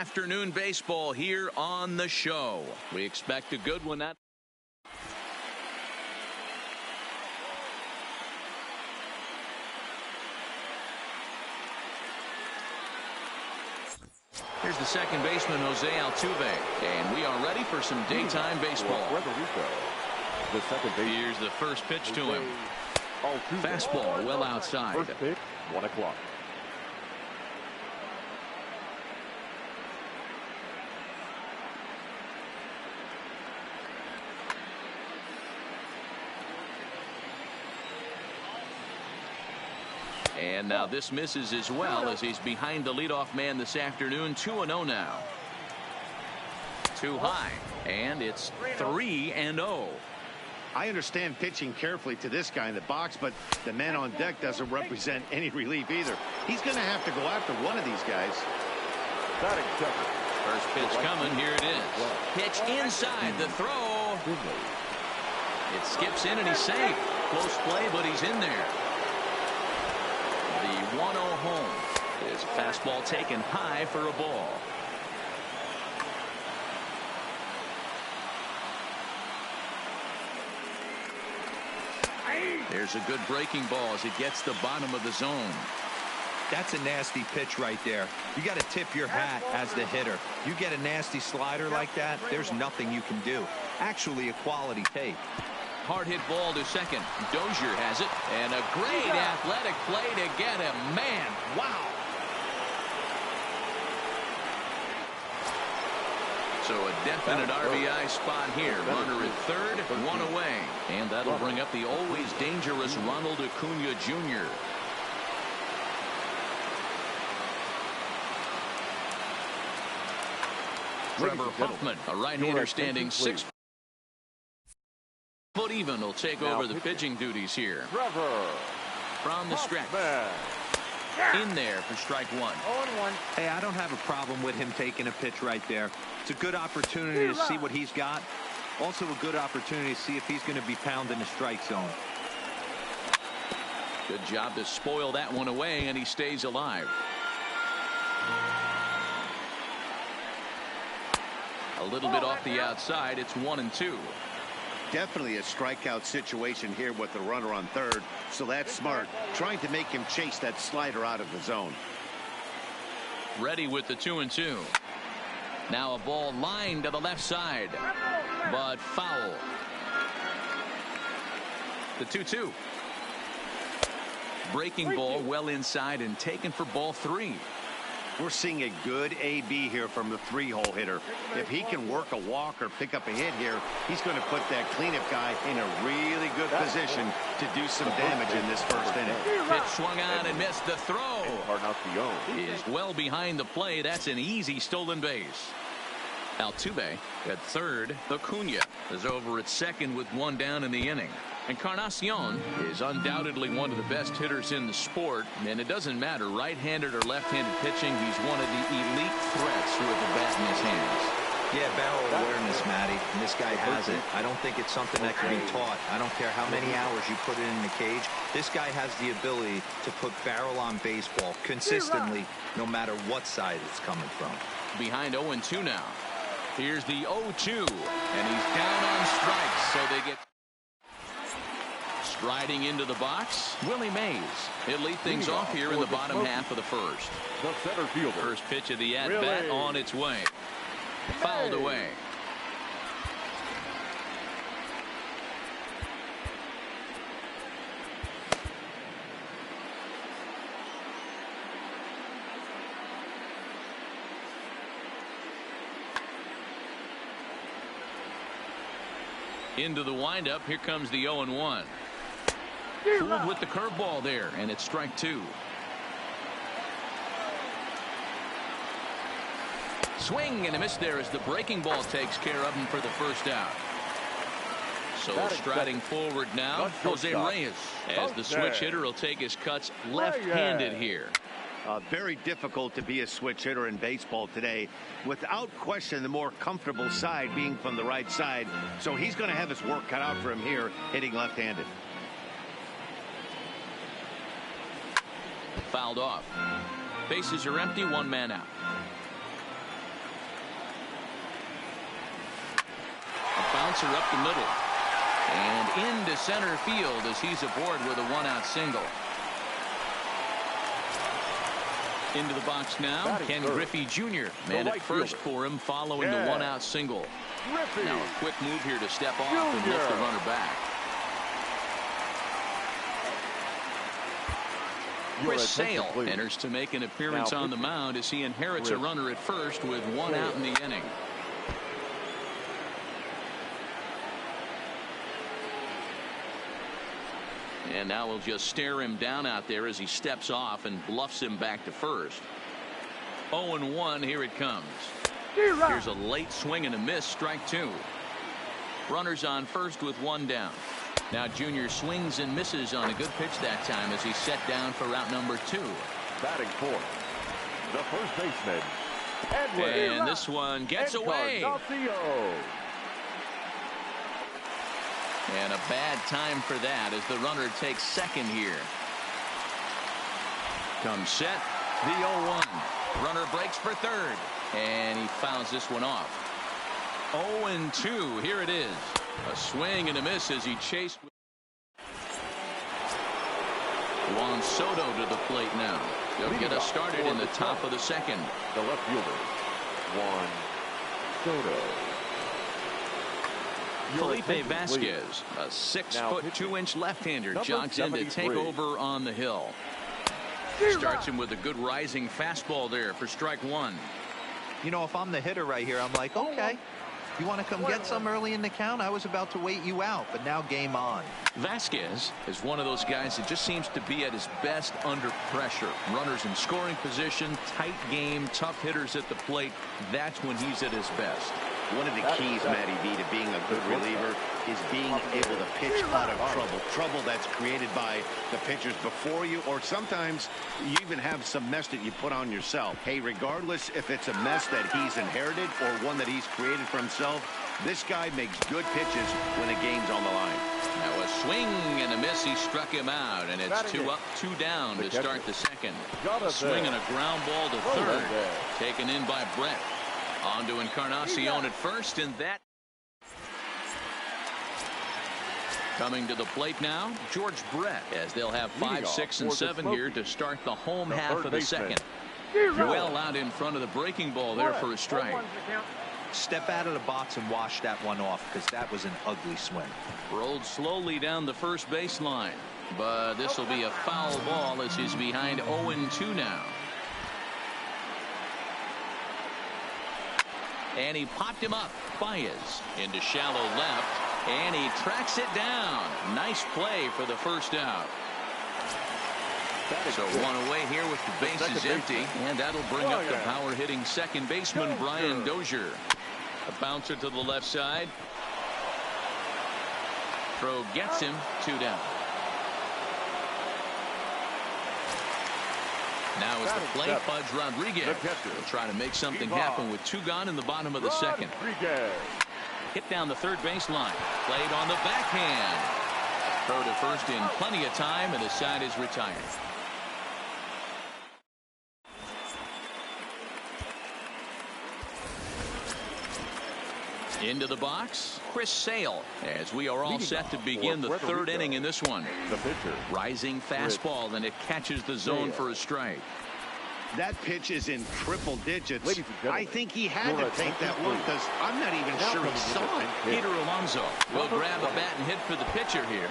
afternoon baseball here on the show. We expect a good one. Here's the second baseman, Jose Altuve, and we are ready for some daytime baseball. Here's the first pitch to him. Fastball well outside. First pitch, 1 o'clock. And now this misses as well as he's behind the leadoff man this afternoon. 2-0 now. Too high, and it's 3-0. I understand pitching carefully to this guy in the box, but the man on deck doesn't represent any relief either. He's going to have to go after one of these guys. First pitch coming. Here it is. Pitch inside. The throw. It skips in and he's safe. Close play, but he's in there. The 1-0 home. His fastball taken high for a ball. There's a good breaking ball as it gets the bottom of the zone. That's a nasty pitch right there. You got to tip your hat as the hitter. You get a nasty slider like that, there's nothing you can do. Actually, a quality take. Hard hit ball to second. Dozier has it, and a great athletic play to get him. Man, wow. So a definite RBI spot here. Runner at third, one away. And that'll bring up the always dangerous Ronald Acuna Jr. Trevor Hoffman, a right-hander standing 6 foot even, will take over the pitching duties here. From the stretch. In there for strike one. 0-1. Hey, I don't have a problem with him taking a pitch right there. It's a good opportunity to see what he's got. Also a good opportunity to see if he's going to be pounding the strike zone. Good job to spoil that one away, and he stays alive. A little bit off the outside. It's 1-2. Definitely a strikeout situation here with the runner on third, so that's smart, trying to make him chase that slider out of the zone. Ready with the 2-2. Now a ball lined to the left side, but foul. The 2-2. Breaking ball well inside and taken for ball 3. We're seeing a good AB here from the 3-hole hitter. If he can work a walk or pick up a hit here, he's going to put that cleanup guy in a really good position to do some damage in this first inning. Pitch swung on and missed. The throw is well behind the play. That's an easy stolen base. Altuve at third. Acuna is over at second with one down in the inning. Encarnacion is undoubtedly one of the best hitters in the sport, and it doesn't matter right-handed or left-handed pitching. He's one of the elite threats with the bat in his hands. Yeah, barrel awareness, Matty, and this guy has it. I don't think it's something that can be taught. I don't care how many hours you put it in the cage. This guy has the ability to put barrel on baseball consistently, no matter what side it's coming from. Behind 0-2 now. Here's the 0-2, and he's down on strikes, so they get striding into the box. Willie Mays. He'll lead things off here in the bottom half of the first. The center fielder. First pitch of the at-bat on its way. Fouled away. Into the windup. Here comes the 0-1. Fooled with the curveball there, and it's strike two. Swing and a miss there as the breaking ball takes care of him for the first out. So striding forward now, Jose Reyes, as the switch hitter will take his cuts left-handed here. Very difficult to be a switch hitter in baseball today. Without question, the more comfortable side being from the right side. So he's going to have his work cut out for him here, hitting left-handed. Fouled off. Bases are empty, one man out. hits her up the middle. And into center field as he's aboard with a one-out single. Into the box now, Ken Griffey Jr. Man at first for him following the one-out single. Now a quick move here to step off and lift the runner back. Chris Sale enters to make an appearance on the mound as he inherits a runner at first with one out in the inning. And now we'll just stare him down out there as he steps off and bluffs him back to first. 0-1, here it comes. Here's a late swing and a miss, strike two. Runners on first with one down. Now Junior swings and misses on a good pitch that time as he's set down for route number 2. Batting fourth, the first baseman, Edwin. And this one gets away. And a bad time for that as the runner takes second here. Comes set, the 0-1. Runner breaks for third, and he fouls this one off. 0-2, here it is. A swing and a miss as he chased. Juan Soto to the plate now. They'll get us started in the top of the second. The left fielder, Juan Soto. Felipe Vasquez, a 6'2" left-hander, jogs in to take over on the hill. Starts him with a good rising fastball there for strike one. You know, if I'm the hitter right here, I'm like, okay, you want to come get some early in the count? I was about to wait you out, but now game on. Vasquez is one of those guys that just seems to be at his best under pressure. Runners in scoring position, tight game, tough hitters at the plate. That's when he's at his best. One of the keys, Matty V, to being a good reliever is being able to pitch out of trouble that's created by the pitchers before you, or sometimes you even have some mess that you put on yourself. Hey, regardless if it's a mess that he's inherited or one that he's created for himself, this guy makes good pitches when the game's on the line. Now a swing and a miss. He struck him out, and it's 2 up, 2 down to start the second. A swing and a ground ball to third. Taken in by Brett. On to Encarnacion at first, and that. Coming to the plate now, George Brett, as they'll have 5, 6, and 7 here to start the home half of the second. Well out in front of the breaking ball there for a strike. Step out of the box and wash that one off, because that was an ugly swing. Rolled slowly down the first baseline, but this will be a foul ball as he's behind 0-2 now. And he popped him up. Baez into shallow left, and he tracks it down. Nice play for the first out. So one away here with the bases empty, and that'll bring up the power hitting second baseman Brian Dozier. A bouncer to the left side. Throw gets him, 2 down. Now is the play, Pudge Rodriguez will try to make something happen with 2 gone in the bottom of the second. Hit down the third baseline. Played on the backhand. Throw to first in plenty of time, and the side is retired. Into the box, Chris Sale, as we are all set to begin the third inning in this one. The pitcher. Rising fastball, and it catches the zone for a strike. That pitch is in triple digits. Ladies and gentlemen, I think he had to take that one because I'm not even sure he saw it. Peter Alonso will grab a bat and hit for the pitcher here.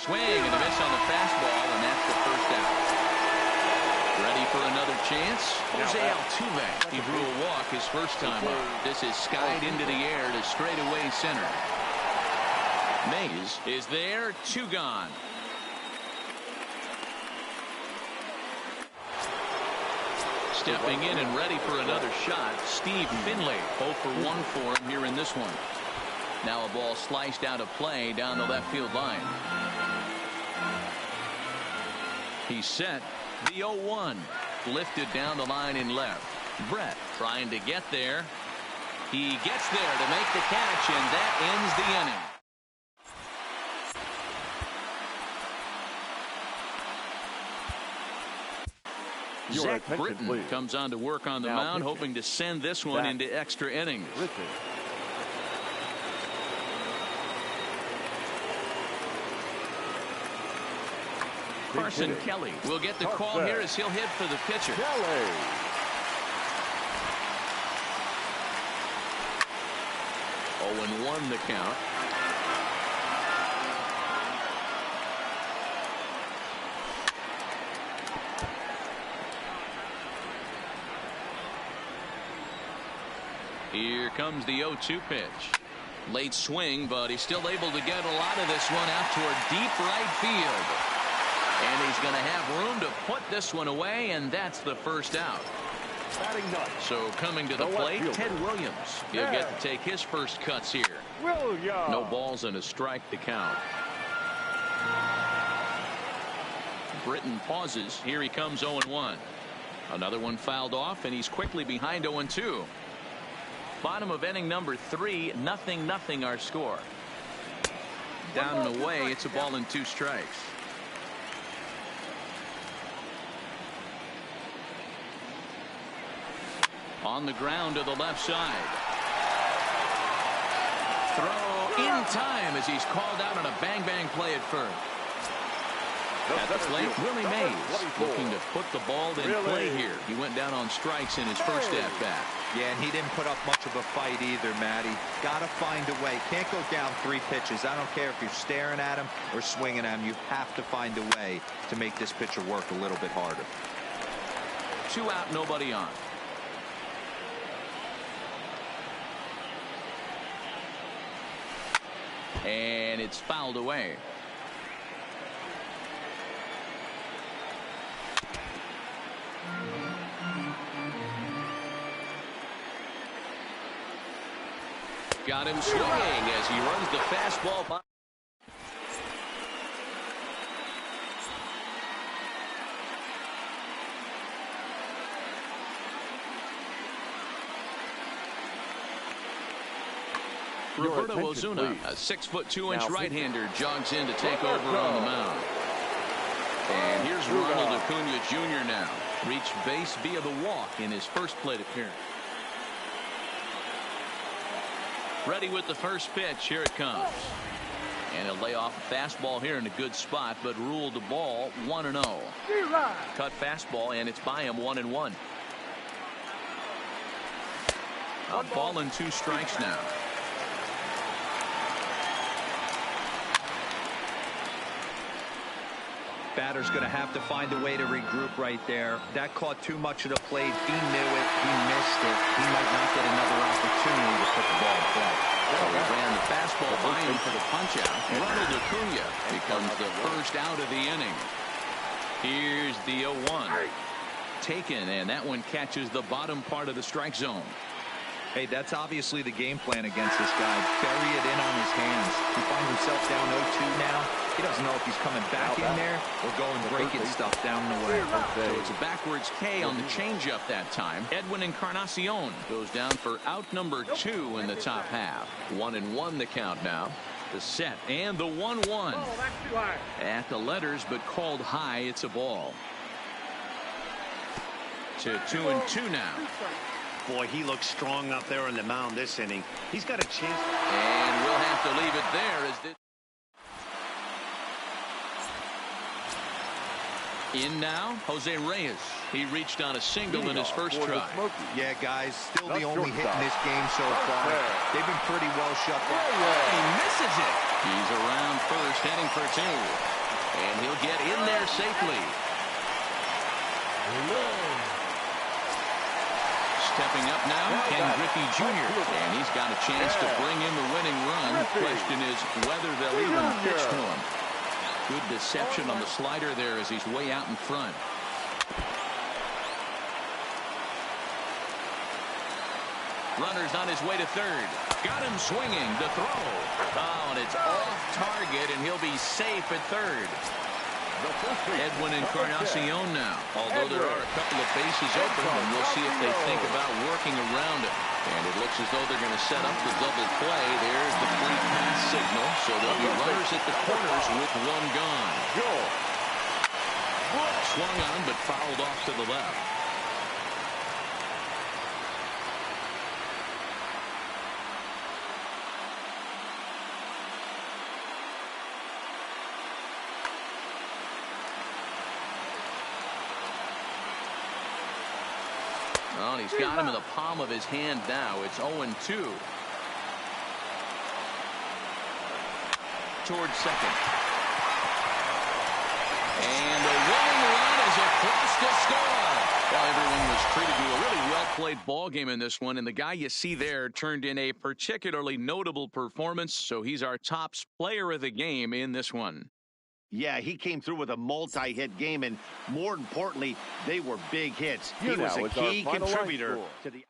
Swing and a miss on the fastball, and that's the first out. Ready for another chance? Jose Altuve. He drew a walk his first time up. This is skied into the air to straightaway center. Mays is there, 2 gone. Stepping in and ready for another shot, Steve Finley. 0 for 1 for him here in this one. Now a ball sliced out of play down the left field line. He's set. The 0-1 lifted down the line in left. Brett trying to get there. He gets there to make the catch, and that ends the inning. Zach Britton comes on to work on the mound, hoping to send this one into extra innings. Carson Kelly will get the call here as he'll hit for the pitcher. 0-1 the count. Here comes the 0-2 pitch. Late swing, but he's still able to get a lot of this one out toward deep right field. And he's going to have room to put this one away, and that's the first out. So coming to the plate, Ted Williams. He'll get to take his first cuts here. No balls and a strike to count. Britton pauses. Here he comes 0-1. Another one fouled off, and he's quickly behind 0-2. Bottom of inning number 3, 0-0 our score. Down and away, it's a ball and 2 strikes. On the ground to the left side. Throw in time as he's called out on a bang-bang play at first. At the plate, Willie Mays looking to put the ball in play here. He went down on strikes in his first at-bat. Yeah, and he didn't put up much of a fight either, Matty. Got to find a way. Can't go down 3 pitches. I don't care if you're staring at him or swinging at him. You have to find a way to make this pitcher work a little bit harder. 2 out, nobody on. And it's fouled away. Got him swinging as he runs the fastball by. Roberto Ozuna, a 6'2" right-hander, jogs in to take over on the mound. And here's Ronald Acuna Jr. now. Reached base via the walk in his first plate appearance. Ready with the first pitch. Here it comes. And he'll lay off a fastball here in a good spot, but ruled the ball 1-0. Cut fastball, and it's by him 1-1. A ball and 2 strikes now. Batter's going to have to find a way to regroup right there. That caught too much of the plate. He knew it. He missed it. He might not get another opportunity to put the ball in play. So he ran the fastball by him for the punch-out. Ronald Acuna becomes the first out of the inning. Here's the 0-1. Taken, and that one catches the bottom part of the strike zone. Hey, that's obviously the game plan against this guy. Bury it in on his hands. He finds himself down 0-2 now. He doesn't know if he's coming back in there or going breaking stuff down the way. So it's a backwards K on the changeup that time. Edwin Encarnacion goes down for out number 2 in the top half. 1-1 the count now. The set and the 1-1. At the letters, but called high. It's a ball. To 2-2 now. Boy, he looks strong up there on the mound this inning. He's got a chance. And we'll have to leave it there as this. In now, Jose Reyes. He reached on a single in his first try. Yeah, guys, still the only hit in this game so far. They've been pretty well shut down. He misses it. He's around first, heading for 2. And he'll get in there safely. Stepping up now, Ken Griffey Jr. And he's got a chance to bring in the winning run. The question is whether they'll even pitch to him. Good deception on the slider there as he's way out in front. Runner's on his way to third. Got him swinging. The throw. Oh, and it's off target, and he'll be safe at third. Edwin Encarnacion now. Although there are a couple of bases open, and we'll see if they think about working around it. And it looks as though they're going to set up the double play. There's the free pass signal. So there'll be runners at the corners with 1 gone. Swung on, but fouled off to the left. Well, he's got him in the palm of his hand now. It's 0-2. Towards second. And the winning run is across to score. Well, everyone was treated to a really well-played ball game in this one, and the guy you see there turned in a particularly notable performance, so he's our top player of the game in this one. Yeah, he came through with a multi-hit game, and more importantly, they were big hits. He was a key contributor to the...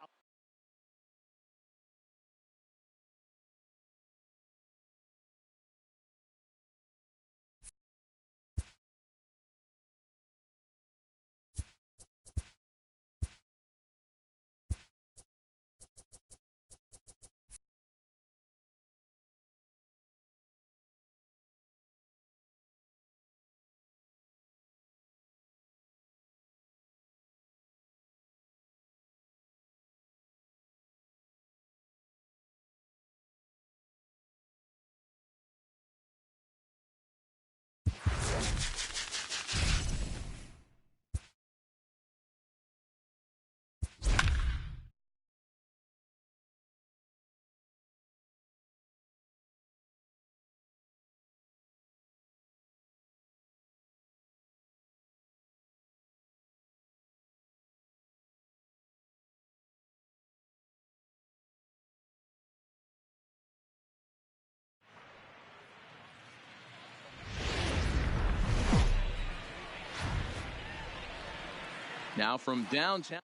Now from downtown.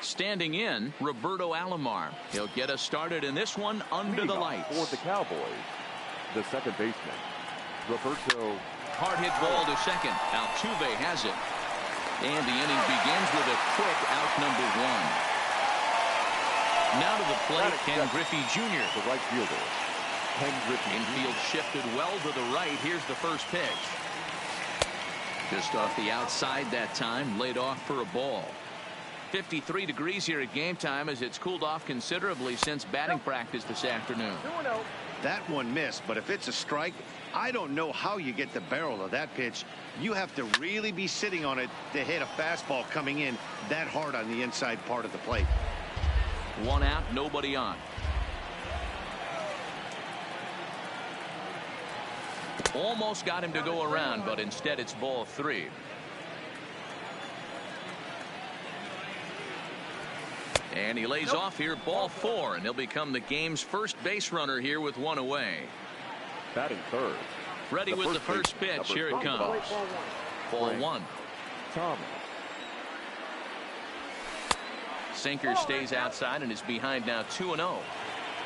Standing in, Roberto Alomar. He'll get us started in this one under the lights. For the Cowboys, the second baseman, Roberto. Hard hit ball to second. Altuve has it. And the inning begins with a quick out number one. Now to the plate, Ken Griffey Jr. The right fielder, Ken Griffey. Infield shifted well to the right. Here's the first pitch. Just off the outside that time, laid off for a ball. 53 degrees here at game time as it's cooled off considerably since batting practice this afternoon. That one missed, but if it's a strike, I don't know how you get the barrel of that pitch. You have to really be sitting on it to hit a fastball coming in that hard on the inside part of the plate. One out, nobody on. Almost got him to go around, but instead it's ball three. And he lays off here, ball four, and he'll become the game's first base runner here with one away. Batting third. Ready with the first pitch. Here it comes. Ball one. Thomas. Sinker stays outside and is behind now 2-0.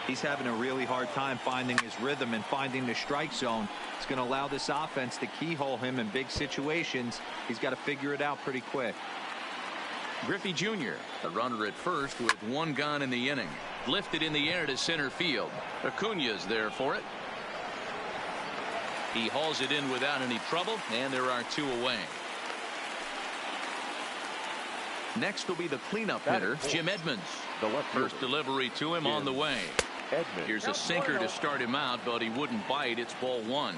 He's having a really hard time finding his rhythm and finding the strike zone. It's going to allow this offense to keyhole him in big situations. He's got to figure it out pretty quick. Griffey Jr., the runner at first with one gone in the inning. Lifted in the air to center field. Acuña's there for it. He hauls it in without any trouble, and there are two away. Next will be the cleanup hitter, Jim Edmonds. The left First delivery to him on the way. Edmonds. Here's a sinker to start him out, but he wouldn't bite. It's ball one.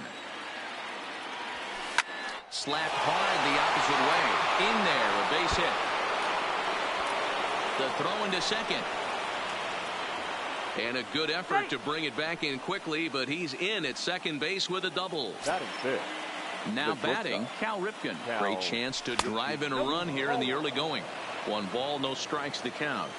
Slapped hard the opposite way. In there, a base hit. The throw into second. And a good effort to bring it back in quickly, but he's in at second base with a double. Batting fifth. Now batting, Cal Ripken. Great chance to drive in a run here in the early going. One ball, no strikes to count.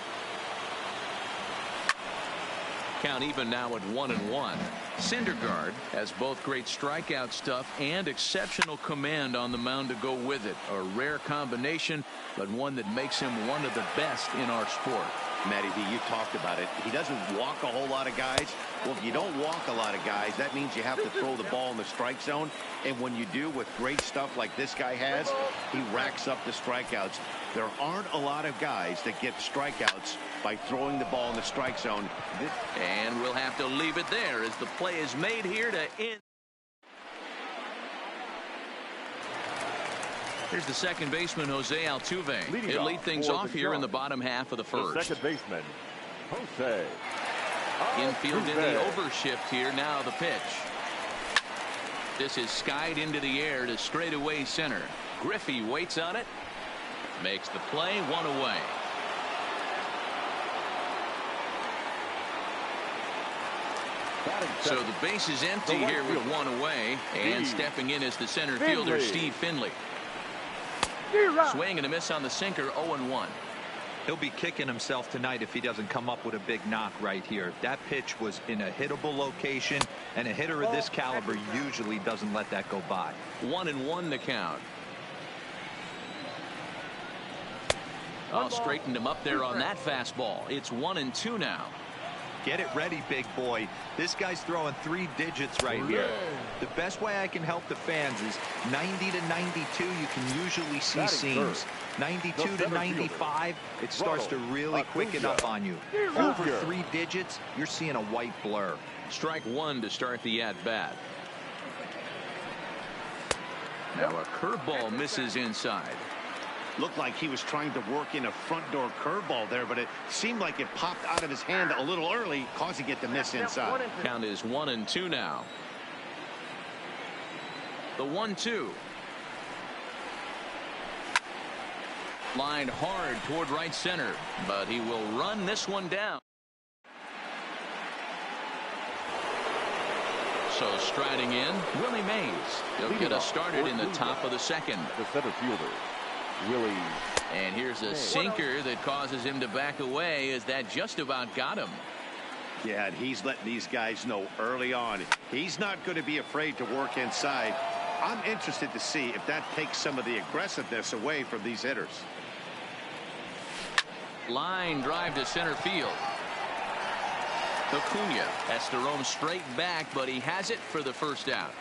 Count even now at 1-1. Syndergaard has both great strikeout stuff and exceptional command on the mound to go with it. A rare combination, but one that makes him one of the best in our sport. Matty B, you talked about it. He doesn't walk a whole lot of guys. Well, if you don't walk a lot of guys, that means you have to throw the ball in the strike zone. And when you do with great stuff like this guy has, he racks up the strikeouts. There aren't a lot of guys that get strikeouts by throwing the ball in the strike zone. And we'll have to leave it there as the play is made here to end. Here's the second baseman, Jose Altuve. He'll lead things off here in the bottom half of the first. The second baseman, Jose Infield in the Altuve. overshift here. Now the pitch. This is skied into the air to straightaway center. Griffey waits on it. Makes the play, one away. So the base is empty here with one away. And stepping in is the center fielder, Steve Finley. Swing and a miss on the sinker, 0-1. He'll be kicking himself tonight if he doesn't come up with a big knock right here. That pitch was in a hittable location, and a hitter of this caliber usually doesn't let that go by. 1-1 the count. Oh, straightened him up there on that fastball. It's 1-2 now. Get it ready, big boy. This guy's throwing 3 digits right here. The best way I can help the fans is 90 to 92. You can usually see seams. 92 to 95, it starts to really quicken up on you. Over 3 digits, you're seeing a white blur. Strike one to start the at-bat. Now a curveball misses inside. Looked like he was trying to work in a front door curveball there, but it seemed like it popped out of his hand a little early, causing it to miss inside. Count is 1-2 now. The 1-2. Lined hard toward right center, but he will run this one down. So striding in, Willie Mays. He'll get us started in the top of the second. The center fielder, Willie. And here's a sinker that causes him to back away, as that just about got him. Yeah, and he's letting these guys know early on he's not going to be afraid to work inside. I'm interested to see if that takes some of the aggressiveness away from these hitters. Line drive to center field. Acuna has to roam straight back, but he has it for the first out.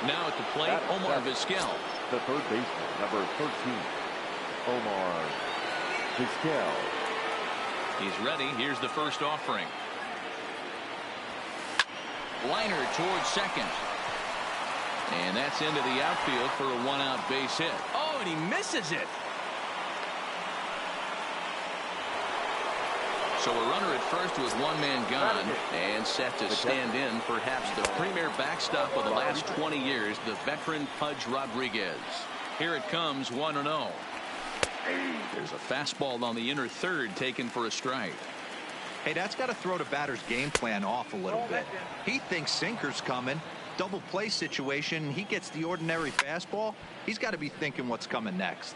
Now at the plate, Omar Vizquel. The third baseman, number 13, Omar Vizquel. He's ready. Here's the first offering. Liner towards second. And that's into the outfield for a one-out base hit. Oh, and he misses it. So a runner at first with one man gone and set to stand in perhaps the premier backstop of the last 20 years, the veteran Pudge Rodriguez. Here it comes, 1-0. There's a fastball on the inner third taken for a strike. Hey, that's got to throw the batter's game plan off a little bit. He thinks sinker's coming. Double play situation. He gets the ordinary fastball. He's got to be thinking what's coming next.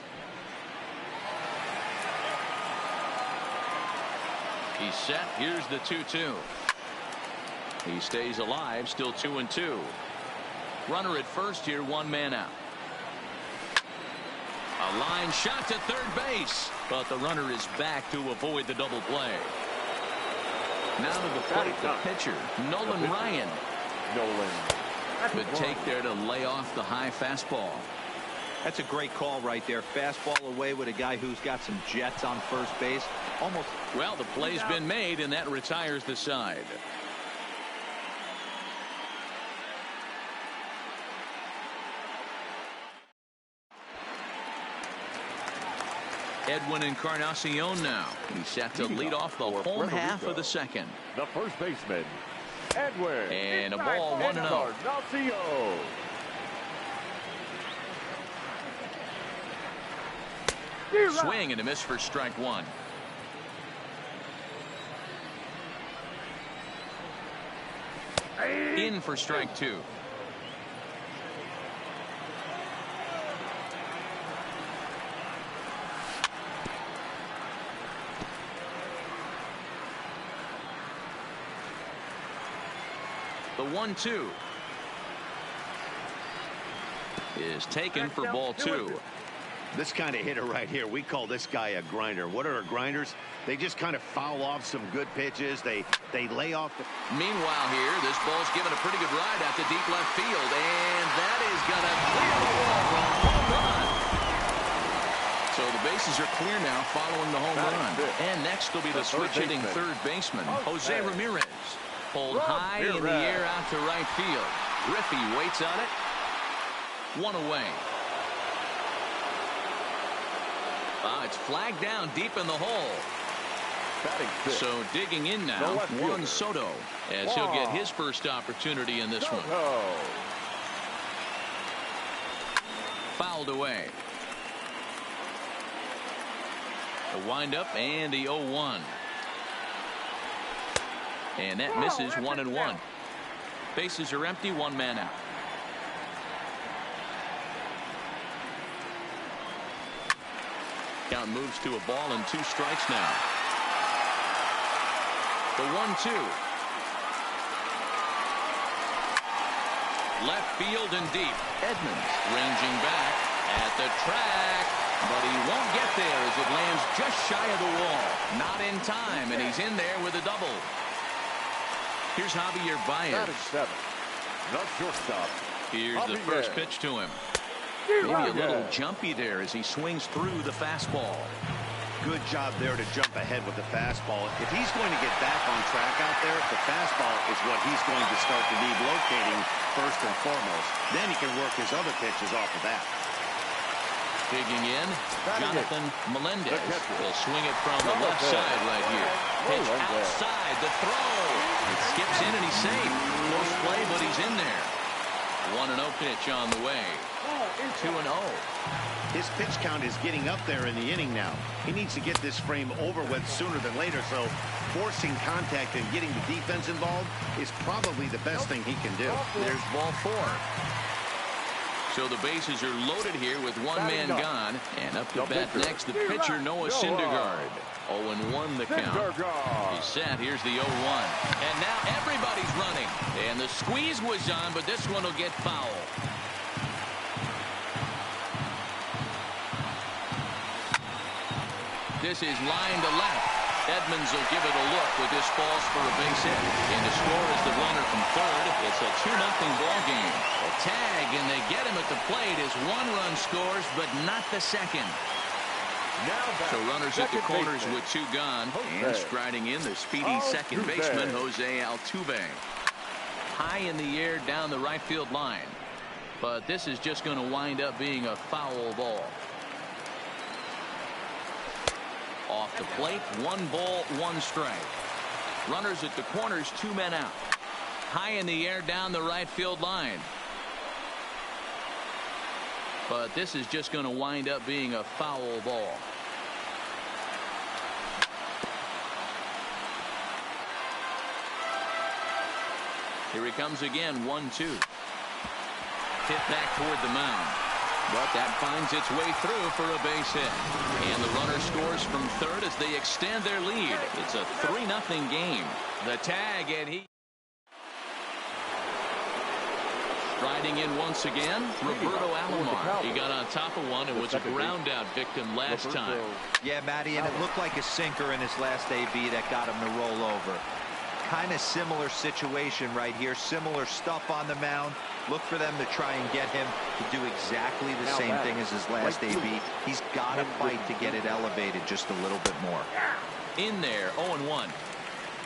He's set. Here's the 2-2. He stays alive, still 2-2. Runner at first here, one man out. A line shot to third base, but the runner is back to avoid the double play. Now to the plate, the pitcher, Nolan Ryan. Good take there to lay off the high fastball. That's a great call right there. Fastball away with a guy who's got some jets on first base. Almost. Well, the play's been made, and that retires the side. Edwin Encarnacion now. He's set to lead off the home half of the second. The first baseman, Edwin. And a ball, 1-0. Swing and a miss for strike one. In for strike two. The 1-2 is taken for ball 2. This kind of hitter right here, we call this guy a grinder. What are grinders? They just kind of foul off some good pitches. They lay off. Meanwhile here, this ball's given a pretty good ride out to deep left field, and that is going to clear the wall for a home run. So the bases are clear now following the home run. And next will be the switch-hitting third baseman, Jose Ramirez. Pulled high in the air out to right field. Griffey waits on it. One away. It's flagged down deep in the hole. So digging in now, Juan Soto, as he'll get his first opportunity in this one. Fouled away. The windup and the 0-1. And that misses 1-1. Bases are empty, one man out. Count moves to a ball and 2 strikes now. The 1-2. Left field and deep. Edmonds ranging back at the track, but he won't get there as it lands just shy of the wall. Not in time, and he's in there with a double. Here's Javier Baez. Not shortstop. Here's the first pitch to him. Maybe a little jumpy there as he swings through the fastball. Good job there to jump ahead with the fastball. If he's going to get back on track out there, the fastball is what he's going to start to need locating first and foremost. Then he can work his other pitches off of that. Digging in, Jonathan Melendez will swing it from the left side right here. Pitch outside, the throw. It skips in and he's safe. Close play, but he's in there. 1-0 pitch on the way. 2-0. His pitch count is getting up there in the inning now. He needs to get this frame over with sooner than later, so forcing contact and getting the defense involved is probably the best thing he can do. There's ball 4. So the bases are loaded here with one man gone. And up to bat next, the pitcher, Noah Syndergaard. 0-1 the count. He's set. Here's the 0-1. And now everybody's running. And the squeeze was on, but this one will get foul. This is line to left. Edmonds will give it a look with this falls for a base hit. And the score is the runner from third. It's a 2-0 ball game. A tag, and they get him at the plate as 1 run scores, but not the second. So runners at the corners with 2 gone. And striding in the speedy second baseman, Jose Altuve. High in the air down the right field line. But this is just going to wind up being a foul ball. Off the plate, 1 ball, 1 strike. Runners at the corners, 2 men out. High in the air down the right field line. But this is just going to wind up being a foul ball. Here he comes again, 1-2. Hit back toward the mound. But that finds its way through for a base hit. And the runner scores from third as they extend their lead. It's a 3-0 game. The tag, and he... Striding in once again, Roberto Alomar. He got on top of one and was a ground out victim last time. Yeah, Matty, and it looked like a sinker in his last AB that got him to roll over. Kind of similar situation right here. Similar stuff on the mound. Look for them to try and get him to do exactly the same thing as his last AB. He's got to fight to get it elevated just a little bit more. In there, 0-1.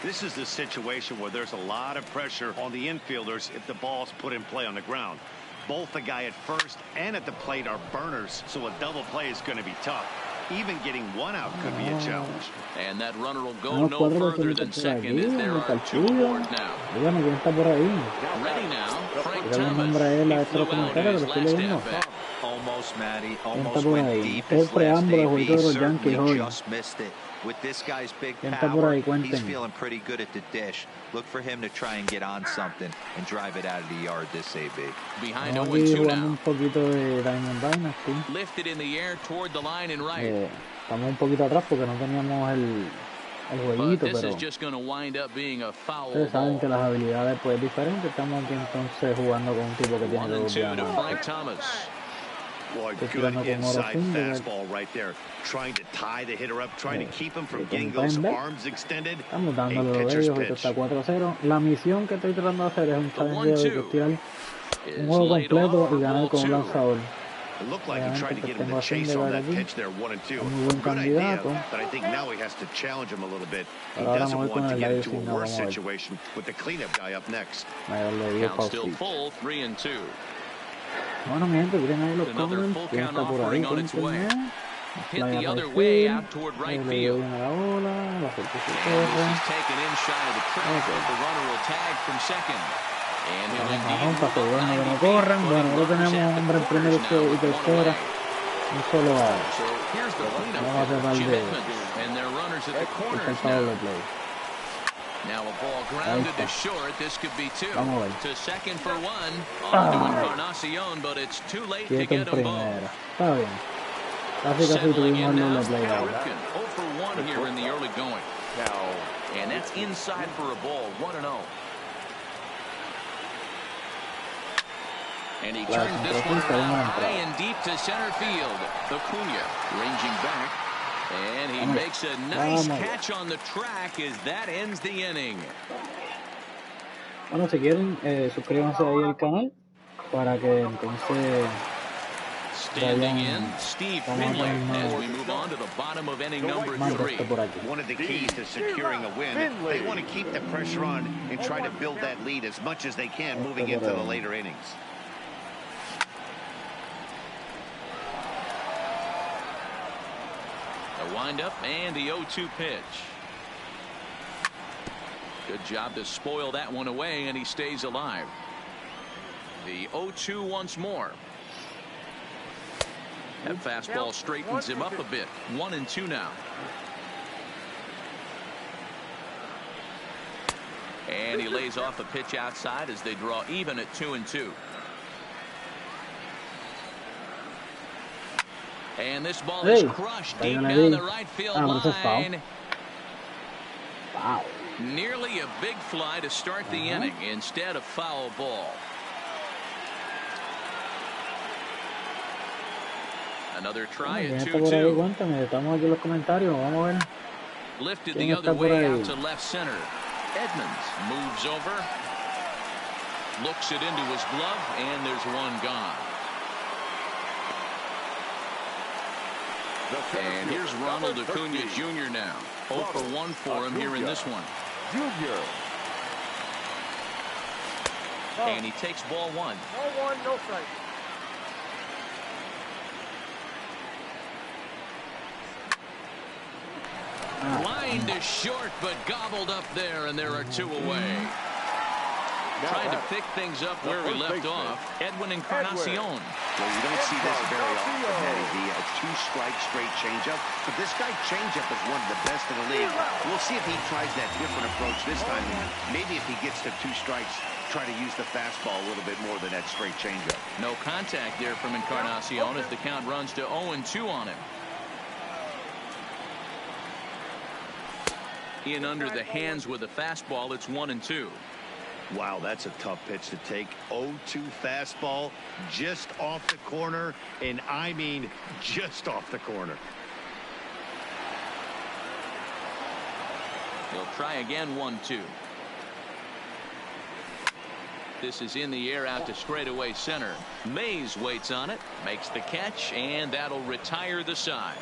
This is the situation where there's a lot of pressure on the infielders if the ball's put in play on the ground. Both the guy at first and at the plate are burners, so a double play is going to be tough. Even getting 1 out could be a challenge. And that runner will go no further than second as there are 2 aboard now. Ready now, Frank Thomas. He flew out in his last at-bat. Almost, Matty. Almost went deep his last AB. Certainly just missed it. With this guy's big power, he's feeling pretty good at the dish. Look for him to try and get on something and drive it out of the yard this AB. Behind 0-2 now. Lifted in the air toward the line and right. Estamos un poquito atrás porque no teníamos el But jueguito, this pero is just going to wind up being a foul ustedes saben que ball. las habilidades pues diferentes. Estamos aquí entonces jugando con un tipo que tiene 1 que and 2 to diamantes. Frank Thomas. Boy, Estoy good tirando con oro inside single. fastball right there. Trying to tie the hitter up, trying to keep him from con getting those Bender. arms extended. Estamos A dándole lo de pitcher's ellos. Esto pitch. está 4-0. La misión que estoy tratando de hacer es un The challenge de 1-2 tirar un is juego laid completo off y for ganar ball con un 2. lanzador. It looked like he Obviamente tried to pues get him tengo to a chase on Syndergaard that aquí. pitch there, 1-2. Muy buen Good idea, candidato. but I think now he has to challenge him a little bit. He Pero ahora doesn't me voy con want to el get aire into a sin nada. worse Vamos a ver. situation with the cleanup guy up next. Le dio Count still pausa. full, 3 and 2. Bueno, mi gente, miren ahí los Another comments. full ¿Quién count está por ahí? offering on its way. Cuéntenme. Hit Playa the other right way field. out toward right Le dio field. bien a la bola. La suerte se And corre. this is taken in shy of the track, Okay. but the runner will tag from second. And he'll Vamos indeed a move para up asegurarnos que 90 no feet, corran. Bueno, putting ahora runners tenemos at the hombre en primero corners now y with one tercera. away. Un solo out. So here's the cleanup Vamos a tratar hitter, Jim de Edmonds, and their runners at the el corners foul now. de play. Now a ball grounded to short. This could be 2. Vamos a ver. To second for 1. On to Encarnacion, but it's too late to Quieto en get them both. primera. Está bien. Casi Settling tuvimos in el now, doble play Cal ahora. Ripken, 0 for 1 here in the early going. Now, And that's inside for a ball, 1-0. And he turns this one around high and deep to center field. Acuna ranging back. And he makes a nice catch on the track as that ends the inning. Bueno, si quieren, suscríbanse ahí al canal para que entonces Standing in, Steve vamos a Finley tener as we move on to the bottom of inning number más de 3. esto por aquí. One of the keys to securing a win, they want to keep the pressure on and try to build that lead as much as they can moving into the later innings. A windup and the 0-2 pitch. Good job to spoil that one away, and he stays alive. The 0-2 once more. That fastball straightens him up a bit. 1-2 now. And he lays off a pitch outside as they draw even at 2-2. And this ball is crushed deep down the right field line. Wow. Nearly a big fly to start the inning instead of foul ball. Another try at 2-2. Cuéntame, estamos aquí en los comentarios. Vamos a ver. Lifted the other way out to left center. Edmonds moves over. Looks it into his glove, and there's one gone. And here's Ronald Acuna Jr. now. 0 for 1 for him here in this one. Junior. And he takes ball 1. Ball 1, no strike. Line to short, but gobbled up there, and there are 2 away. Trying to pick things up where we left off. Edwin Encarnacion. Well, you don't see this very often, Matty V. A 2-strike straight changeup. But this guy changeup is one of the best in the league. We'll see if he tries that different approach this time. Maybe if he gets to 2 strikes, try to use the fastball a little bit more than that straight changeup. No contact there from Encarnacion as the count runs to 0-2 on him. In under the hands with a fastball, it's 1-2. Wow, that's a tough pitch to take. 0-2 fastball just off the corner, and I mean just off the corner. He'll try again, 1-2. This is in the air out to straightaway center. Mays waits on it, makes the catch, and that'll retire the side.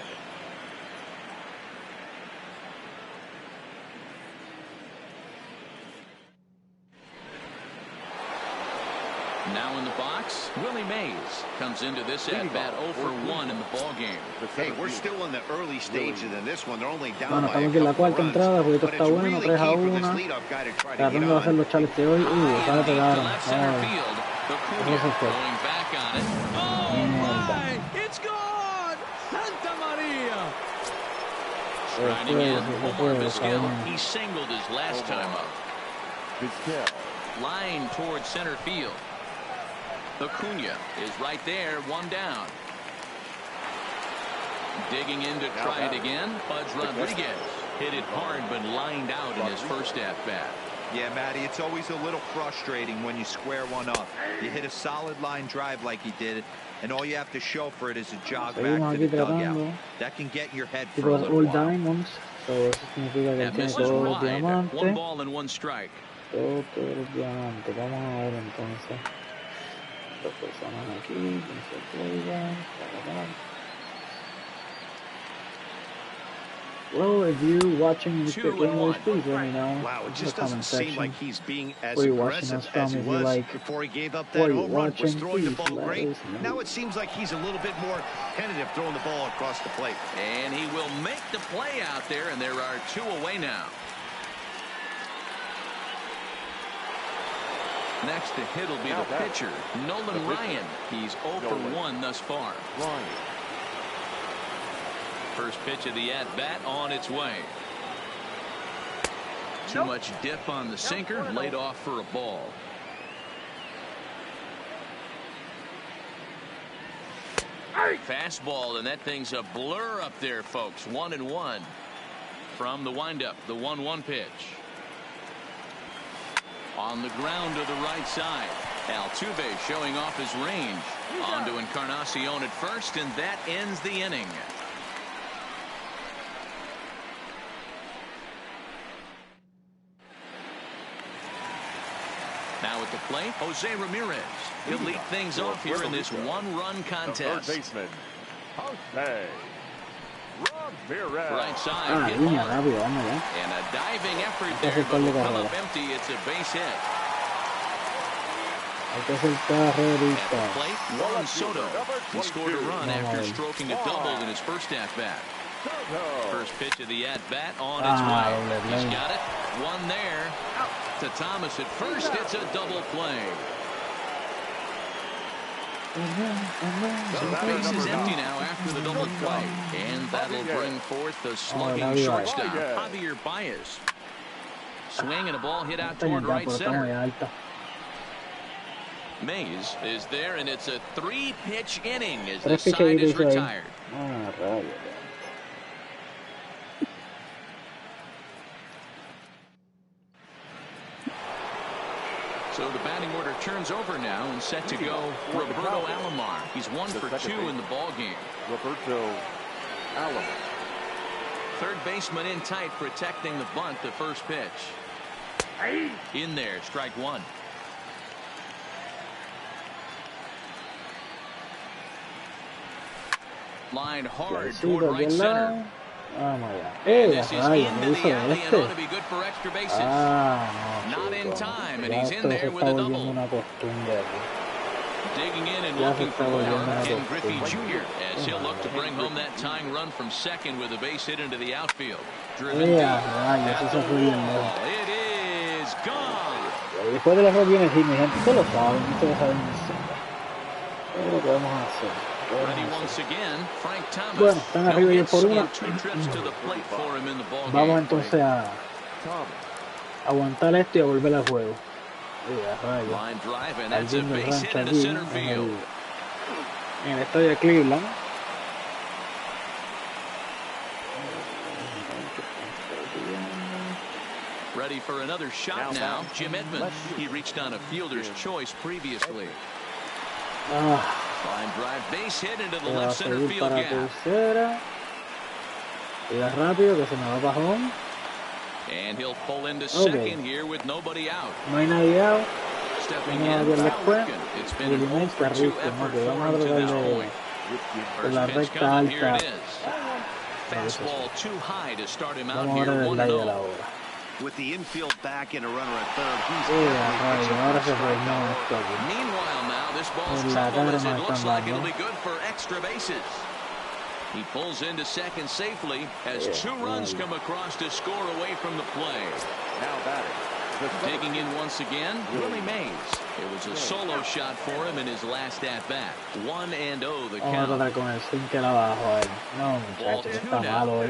Now in the box, Willie Mays comes into this at-bat 0 for 1 in the ballgame. Hey, we're still in the early stages in this one. They're only down Bueno, by a estamos aquí en la couple cuarta runs, entrada, el jueguito but está it's bueno, really 3 a key for this 1. leadoff guy to try to get Tratando de hacer on. los chales de hoy. High Ya le and deep to pegaron. left center Vamos. field. Acuna Eso fue. going back on it. Oh my! It's gone! Santa Maria! Riding in, Omar Vizquel. He singled his last time up. Vizquel. Line towards center field. Acuna is right there, 1 down. Digging in to try it again, Pudge Rodriguez. Hit it hard, but lined out in his first at-bat. Yeah, Matty, it's always a little frustrating when you square one up. You hit a solid line drive like he did, and all you have to show for it is a jog back to the dugout. That can get in your head for a little while. Diamonds, so eso significa que él tiene todos los diamantes. 1 ball and 1 strike. Todos los diamantes. Vamos a ver entonces. Dos personas aquí, que se juegan. Well, if you're watching this English, please let me know. Wow, it just doesn't seem like he's being as where you're watching us aggressive from. as he If you was like before he gave up what that you're home run. Was watching, throwing the please ball let great. us know. Now it seems like he's a little bit more tentative throwing the ball across the plate. And he will make the play out there, and there are 2 away now. Next to hit will be the pitcher, Nolan Ryan. He's 0 for 1 thus far. First pitch of the at-bat on its way. Too much dip on the sinker, laid off for a ball. Fastball, and that thing's a blur up there, folks. 1-1 from the windup. The 1-1 pitch. On the ground to the right side. Altuve showing off his range. On to Encarnacion at first, and that ends the inning. Now at the plate, Jose Ramirez. He'll lead things off here in this 1-run contest. Third baseman, Jose Ramirez. Right side. Hit hard. And a diving effort there, but will come up empty. It's a base hit. At the plate, Juan Soto. He scored a run after stroking a double in his first at-bat. First pitch of the at-bat on its way. He's got it. One there. To Thomas at first. It's a double play. The base is empty now after the double play. And that'll bring forth the slugging shortstop, Javier Baez. Swing and a ball hit out toward right center. Mays is there, and it's a 3-pitch inning as the side is retired. So the batting order turns over now and set to go Roberto Alomar. He's 1 for 2 in the ball game. Roberto Alomar. Third baseman in tight, protecting the bunt. The first pitch. In there, strike 1. Line hard toward right center. Oh my God. This is into the alley and ought to be good for extra bases. Not in time, and he's in there with a double. Digging in and looking for more, Ken Griffey Jr. as he'll look to bring home that tying run from second with a base hit into the outfield. Driven deep. It is gone. Después del error viene el hit, mi gente. Ustedes lo saben, ustedes saben eso. Es lo que vamos a hacer. Ready once again, Frank Thomas. Bueno, están arriba y por una. Vamos entonces a aguantar esto y a volver al juego. Line drive, and that's a base hit into center field. En el estadio de Cleveland. Ready for another shot now. Jim Edmonds. He reached on a fielder's choice previously. Line drive, base hit into the left center field gap. Rápido que se me va para home. And he'll pull into second here with nobody out. No hay nadie out. Stepping in, it's been an 0 for 2 effort for him to this point. First pitch coming, here it is. Fastball too high to start him out here 1-0. With the infield back and a runner at third, he's Meanwhile now, this ball's trouble as it looks like it'll be good for extra bases. He pulls into second safely as 2 runs come across to score away from the play. Now batting. Digging in once again, Willie Mays. It was a solo shot for him in his last at-bat. 1-0 the count. Ball 2 now.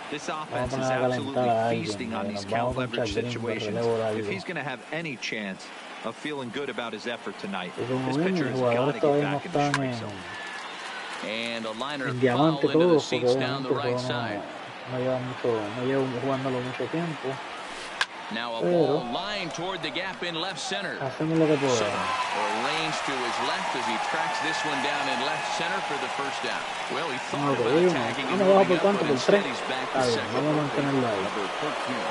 This offense is absolutely feasting on these count leverage situations. If he's going to have any chance of feeling good about his effort tonight, this pitcher has got to get back in the strike zone. And a liner foul into the seats down the right side. no llevo jugándolo mucho tiempo. Now a ball line toward the gap in left center. Hacemos lo que podemos. Arranged to his left as he tracks this one down in left center for the first down. Well, he thought about tagging and moving up, but instead he's back to second.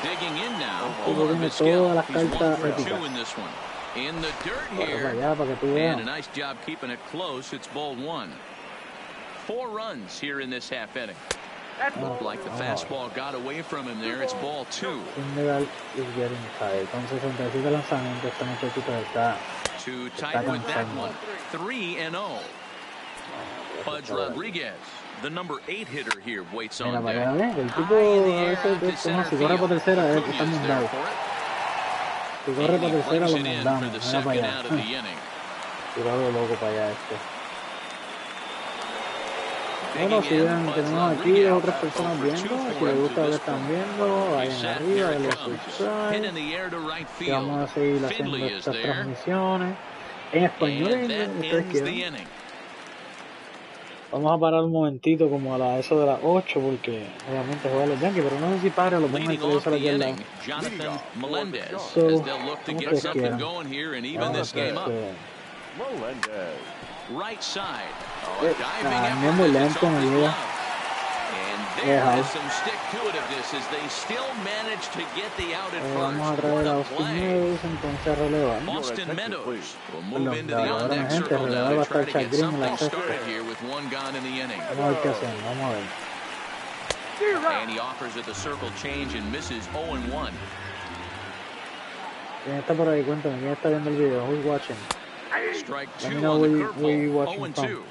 Digging in now. Over the skill. He's 1 for 2 in this one. In the dirt here. And a nice job keeping it close. It's ball 1. 4 runs here in this half inning. Looked like the fastball got away from him there. It's ball 2. Is getting tired. Con 67 lanzamientos, este muchachito está too tight with that one. 3-0. Pudge Rodriguez, the number 8 hitter here, waits on deck. El tipo a veces, si corre por tercera, está mandado. Si corre por tercera, lo mandamos. Mira para allá. Tirado loco para allá este. Bueno, si ven, tenemos aquí otras personas viendo. Si les gusta lo que están viendo, vayan arriba, denle subscribe. Y vamos a seguir haciendo estas transmisiones en español y en ustedes quieran. Vamos a parar un momentito como a eso de las 8 porque obviamente juegan los Yankees, pero no sé si pare o lo pongan en el televisor aquí al lado. So, como ustedes quieran. Right side. No muy lento, me llega. There's some stick to it of this as they still manage to get the out at Vamos a traer a Austin Meadows entonces a relevar. Austin Meadows will move into the on-deck circle now to try to get something started here with 1 gone in the inning. Vamos a ver qué hacen, vamos a ver. And he offers at the circle change and misses 0-1. ¿Quién está por ahí? Cuéntame, ¿quién está viendo el video? Who's watching? Strike 2 on the curveball, 0-2.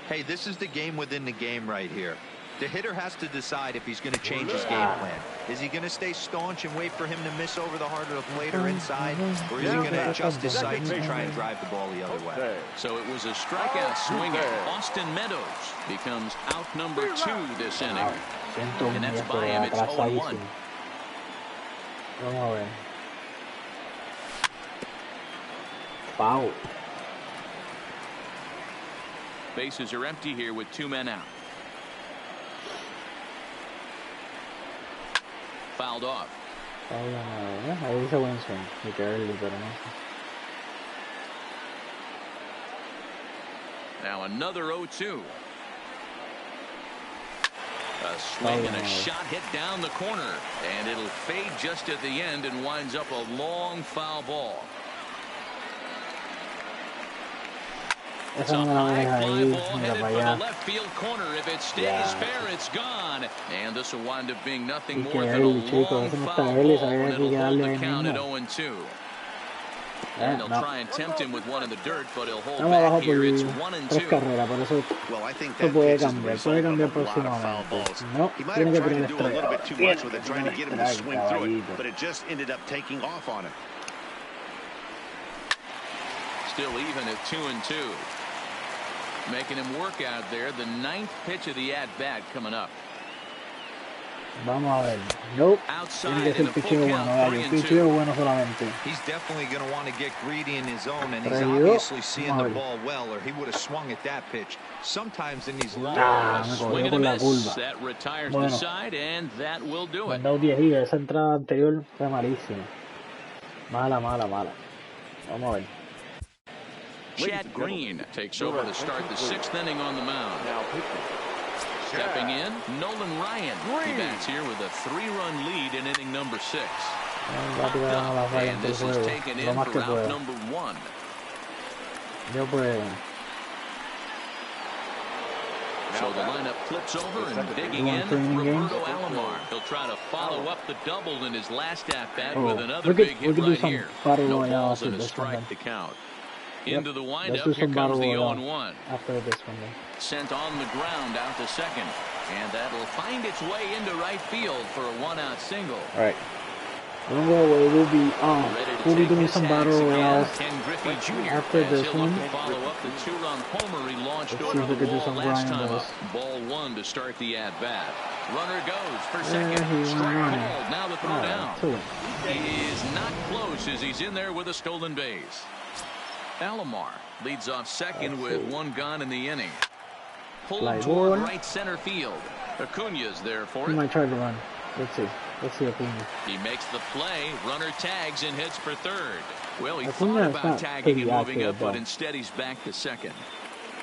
Hey, this is the game within the game right here. The hitter has to decide if he's going to change his game plan. Is he going to stay staunch and wait for him to miss over the heart of the plate or inside? Or is he going to adjust his sights and try and drive the ball the other way? So it was a strikeout swinging. Austin Meadows becomes out number 2 this inning. And that's by him. It's 0-1. Vamos a ver. Foul. Bases are empty here with 2 men out. Fouled off. Ahí hizo buen swing. Me quedé el pero no sé. Now another 0-2. A swing and a shot hit down the corner. And it'll fade just at the end and winds up a long foul ball. It's a high fly ball headed for the left field corner. If it stays fair, it's gone. And this will wind up being nothing more than a long foul ball, and it'll hold the count at 0-2. And they'll try and tempt him with one in the dirt, but he'll hold back here. It's 1-2. Well, I think that puede cambiar próximamente. No, he might have tried to do a little bit too much with it, trying to get him to swing through it, but it just ended up taking off on him. Still even at 2-2. Making him work out there. The 9th pitch of the at-bat coming up. Vamos a ver. Nope. Tiene que ser picheo bueno, gallo. Picheo bueno solamente. He's definitely going to want to get greedy in his zone, and he's obviously seeing the ball well, or he would have swung at that pitch. Sometimes in these long swing and a miss. That retires the side, and that will do it. Mandado viejito. Esa entrada anterior fue malísima. Mala. Vamos a ver. Chad Green takes over to start the 6th inning on the mound. Stepping in, Nolan Ryan. He bats here with a 3-run lead in inning number 6. And this is taken in for out number 1. So the lineup flips over and digging in, Roberto Alomar. He'll try to follow up the double in his last at-bat with another big hit right here. No balls and a strike to count. Into the windup, here comes the 0-1. After this one, sent on the ground out to second. And that'll find its way into right field for a 1-out single. All right. We'll be doing some battle royales after this one. Follow up the 2-run homer he launched over the wall last time up. Ball 1 to start the at-bat. Runner goes for second. Strike called. Now the throw down. He is not close as he's in there with a stolen base. Alomar leads off second with 1 gone in the inning. Pulled toward right center field. Acuña's there for He it. might try to run. Let's see. Let's see Acuna. He makes the play. Runner tags and heads for third. Well, he Acuna thought is about not tagging and pretty moving up, accurate, but though. instead he's back to second.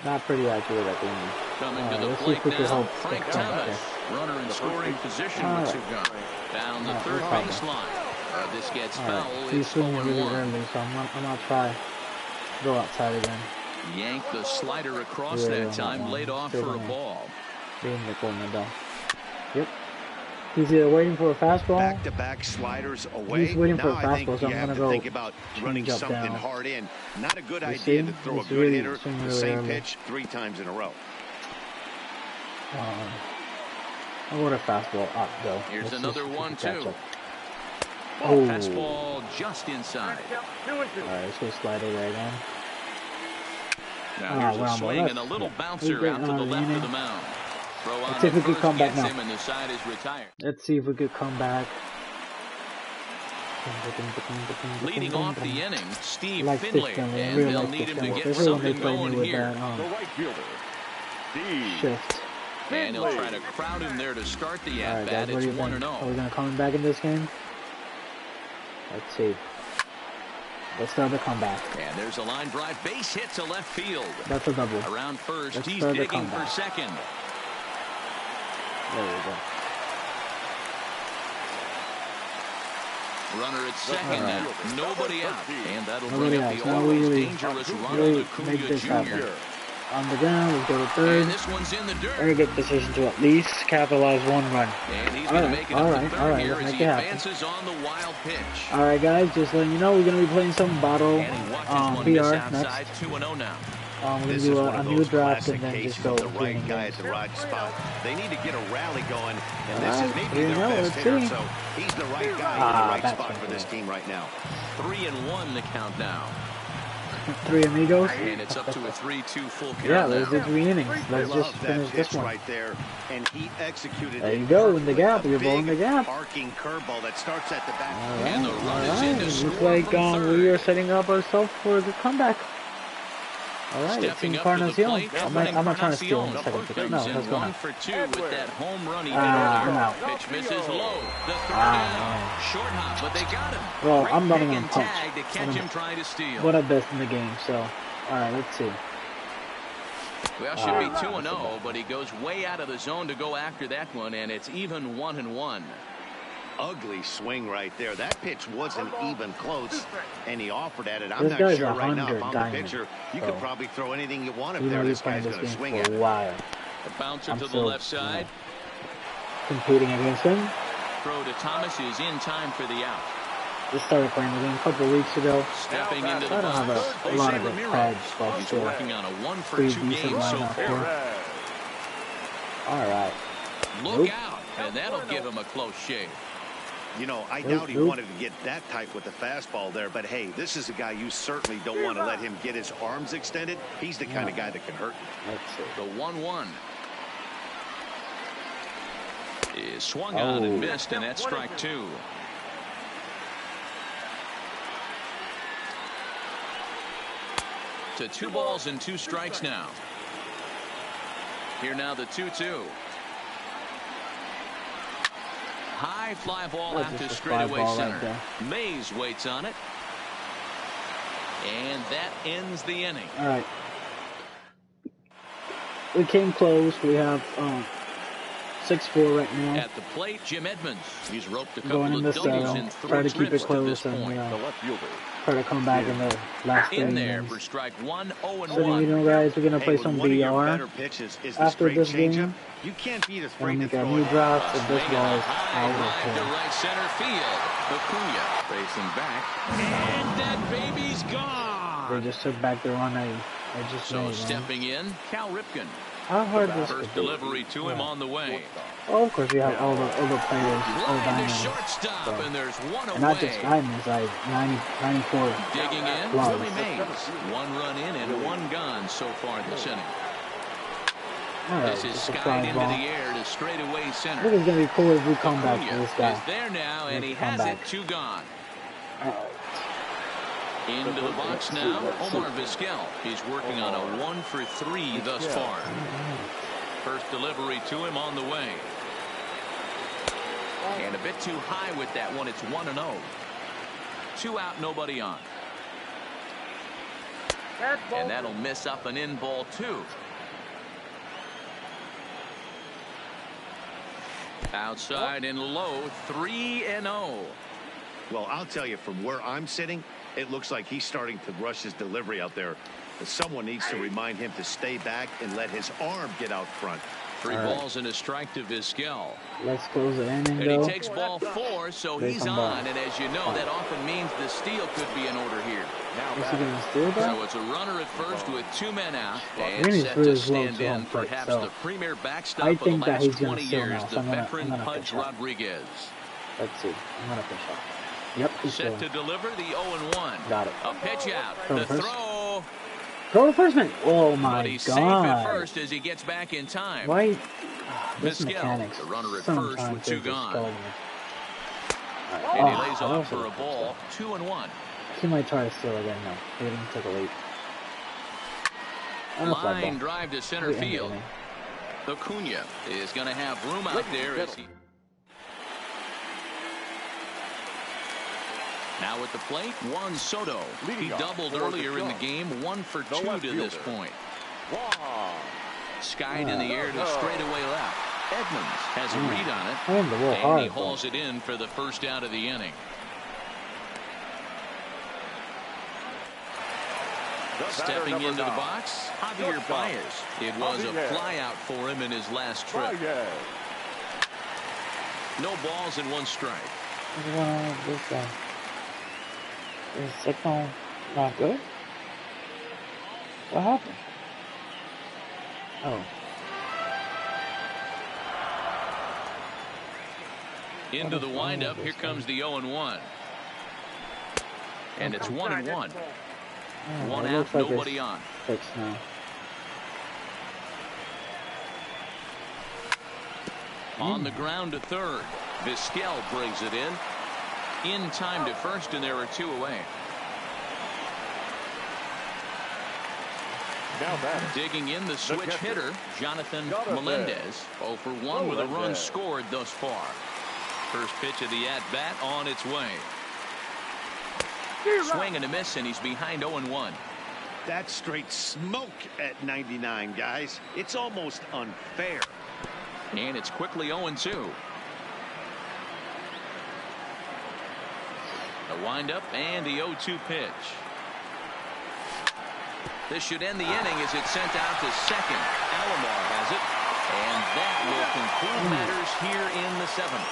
Not pretty accurate, Acuna. Coming to the Let's see if plate we can now, help Frank the Thomas. Runner in scoring position with two guns. Down the third baseline. This gets foul. He's It's swinging really 0-1. early, so I'm gonna try go outside again. Yanked the slider across that time, laid off for a ball. Being the corner though. Yep. He's either waiting for a fastball. Back-to-back sliders away. He's waiting for a Now I fastball, think so you I'm have gonna to go think about running change up something down. hard in. Not a good You idea see? to throw a He's good really hitter swinging the really same early. pitch 3 times in a row. I'll go to fastball up though. Here's Let's another see if we can 1-2. catch up. Oh. Fastball just inside. Alright, let's go slider there again. Now here's a well, swing and a little bouncer out to the left of the mound. Throw on Let's see if we can first come back gets now. him and the side is retired. Let's see if we could come back. Leading off the inning, Steve Like Finley, Finley. I and really they'll like need him to Finley. get Especially when they something play me going with here. that shift. And he'll try to crowd him there to start the Alright, at-bat. guys, what It's do you think? 1-0. Are we gonna come back in this game? Let's see. Let's start the comeback. And there's a line drive base hit to left field. That's a double. Around first, Let's he's start the digging for comeback. second. There we go. Runner at second now. Nobody out. And that'll Nobody bring up out. the Now we always really- dangerous Ronald really Acuna make this Jr. happen. On the ground, let's go to third. And this one's in the dirt. Very good position to at least capitalize one run. And he's going to make it up to third here let's as make he it happen. advances on the wild pitch. Alright guys, just letting you know we're going to be playing some Battle And he watches one miss PR outside, next. 2-0 now. We're going This to is do one a of new those draft classic and then cases just go of the right training guy games. at the right spot. They need to get a rally going, and this is Alright, maybe here we their go, best let's hitter, see. so he's the right guy in the right that's spot right for this there. team right now. 3-1 the count now. 3 amigos. And it's up to a 3-2 full count Yeah, let's do now. 3 innings. Let's Love just that finish pitch this one. right there, and he executed There it you go, in the gap. perfectly. You're ball in the Big gap. arcing curveball that starts at the back. And the run is in to Alright, score looks like from third. we are setting up ourselves for a good comeback. Alright, it's Stepping up to the Encarnacion. plate, I'm not trying to steal in Encarnacion. the second pitch. No, Brings let's in go 1 now. for 2 with that home run he did I'm earlier. out. Pitch misses low. The throw Ah, down. Short hop, but they got him. Well, Great I'm running pick on and punch. tag to catch him trying to steal. What a best in the game, so. Alright, let's see. Well, should be 2-0, but he goes way out of the zone to go after that one, and it's even 1-1. Ugly swing right there. That pitch wasn't even close, and he offered at it. I'm This not guy's sure right now 100 if I'm the diamond, pitcher. You so could probably throw anything you want up you know there. you're This playing guy's this going to game swing for at a it. while. The bouncer I'm to the still, left side. competing against him. Throw to Thomas is in time for the out. Just started playing the game a couple of weeks ago. Stepping into I the don't have box, a lot of Jose good Ramirez. cards, but He's still working on a 1 for pretty 2 decent game so lineup far. here. Alright. Look Nope. out, and that'll give him a close shave. You know, I Nope, doubt he nope. wanted to get that tight with the fastball there, but hey, this is a guy you certainly don't want to let him get his arms extended. He's the kind of guy that can hurt you. Let's see. The 1-1 is swung on and missed, and that's strike 2. To 2 balls and 2 strikes now. Here now the 2-2. High fly ball Oh, out just to a fly straightaway ball right center. there. Mays waits on it. And that ends the inning. Alright. We came close. We have 6-4 right now. At the plate, Jim Edmonds. He's roped a Going couple in of the doubles cell. in Try to 3 keep it trips to this close and point. try to come back in the last 3 In there innings. for strike 1, So, 0-1. you know, guys, we're gonna Hey, play when some one of your BR better pitches is the after straight this changeup, game. you can't be Gonna afraid to make a throw new it. draft, and this Swing and ball a is high out of drive to here. right center field. Acuna racing back, and that baby's gone. They just took back the run I just So made, man. stepping in, Cal Ripken. How hard this First delivery to him on the way. Oh, of course, we have all the players, all Line to diamonds. shortstop, So, and there's one and not just away. diamonds, like 94. Digging in, Wow. Willie Mays. 1 run in and 1 gone so far this inning. All right, This is just a skied fly into ball. the air to straightaway I center. think it's gonna be cool if we come back to Acuna this guy. is there now, and he Let's come has back. it 2 gone. Alright. Into the box now, Omar Vizquel. He's working on a 1 for 3 thus far. First delivery to him on the way. And a bit too high with that one. It's 1-0. 2 out, nobody on. And that'll miss up an in ball 2. Outside and low, 3-0. Well, I'll tell you, from where I'm sitting, it looks like he's starting to rush his delivery out there. Someone needs to remind him to stay back and let his arm get out front. 3 balls and a strike to Vizquel. Let's close the inning, and he takes ball 4, so he's on. And as you know, that often means the steal could be in order here. So it's a runner at first with 2 men out, and set to stand in perhaps the premier backstop of the last 20 years, the veteran Pudge Rodriguez. Let's see. I'm going to pitch off. Yep, he's set to deliver the 0-1. Got it. A pitch out. The throw. Throw to first man. Oh my but he's God. Safe at first as he gets back in time. Why? This mechanics. The runner at first with 2 gone. And he lays off for a ball. 2-1. He might try to steal again. No, he didn't take a leap. Line drive to center field. Acuna is going to have room out there as he. Now at the plate, Juan Soto. He doubled earlier in the game, 1 for 2 to this point. Skied in the air to straightaway left. Edmonds has a read on it, and he hauls it in for the first out of the inning. Stepping into the box, Javier Baez. It was a flyout for him in his last trip. No balls and 1 strike. Is the signal not good? What happened? Oh. Into the windup, here comes the 0-1. And it's 1-1. 1 out, nobody on. Fixed now. On the ground to third. Vizquel brings it in time to first, and there are 2 away. Digging in the switch hitter, Jonathan Melendez. 0 for 1 with a run scored thus far. First pitch of the at-bat on its way. Swing and a miss, and he's behind 0-1. That's straight smoke at 99, guys. It's almost unfair. And it's quickly 0-2. A windup and the 0-2 pitch. This should end the inning as it's sent out to second. Alomar has it, and that will conclude matters here in the 7th.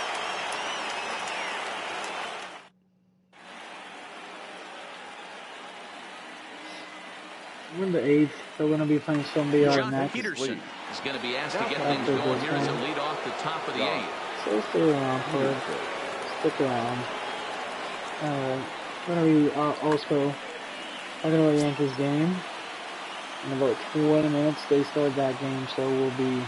We're in the 8th, so we're going to be playing somebody John next. Peterson is going to be asked to get things going here as a lead off the top of the 8th. So stay around for it. Stick around. We're going to be also talking about the Yankees game. In about 20 minutes, they start that game, so we'll be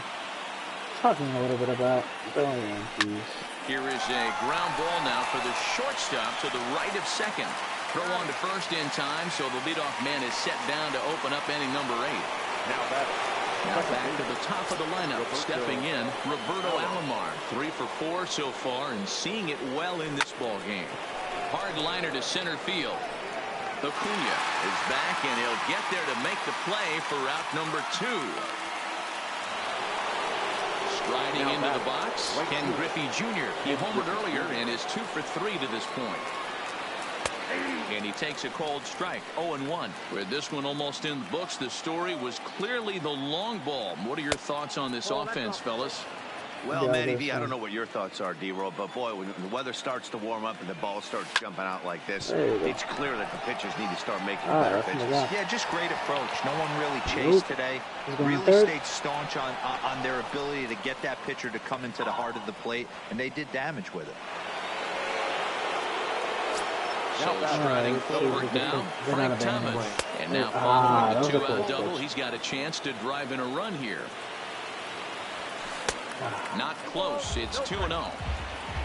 talking a little bit about the Yankees. Here is a ground ball now for the shortstop to the right of second. Throw on to first in time, so the leadoff man is set down to open up inning number 8. Now back to the top of the lineup, stepping in, Roberto Alomar. 3 for 4 so far, and seeing it well in this ball game. Hard liner to center field. Acuna is back, and he'll get there to make the play for out number 2. Striding into the box, Ken Griffey Jr. He homered earlier and is 2 for 3 to this point. And he takes a called strike, 0-1. With this one almost in the books, the story was clearly the long ball. What are your thoughts on this offense, fellas? Well, Matty V, I don't know what your thoughts are, D-Roll, but boy, when the weather starts to warm up and the ball starts jumping out like this, it's clear that the pitchers need to start making better pitches. Yeah, just great approach. No one really chased today. Really stayed staunch on their ability to get that pitcher to come into the heart of the plate, and they did damage with it. So striding forward now, Frank Thomas. And now following the 2-out double, he's got a chance to drive in a run here. Not close. It's 2-0.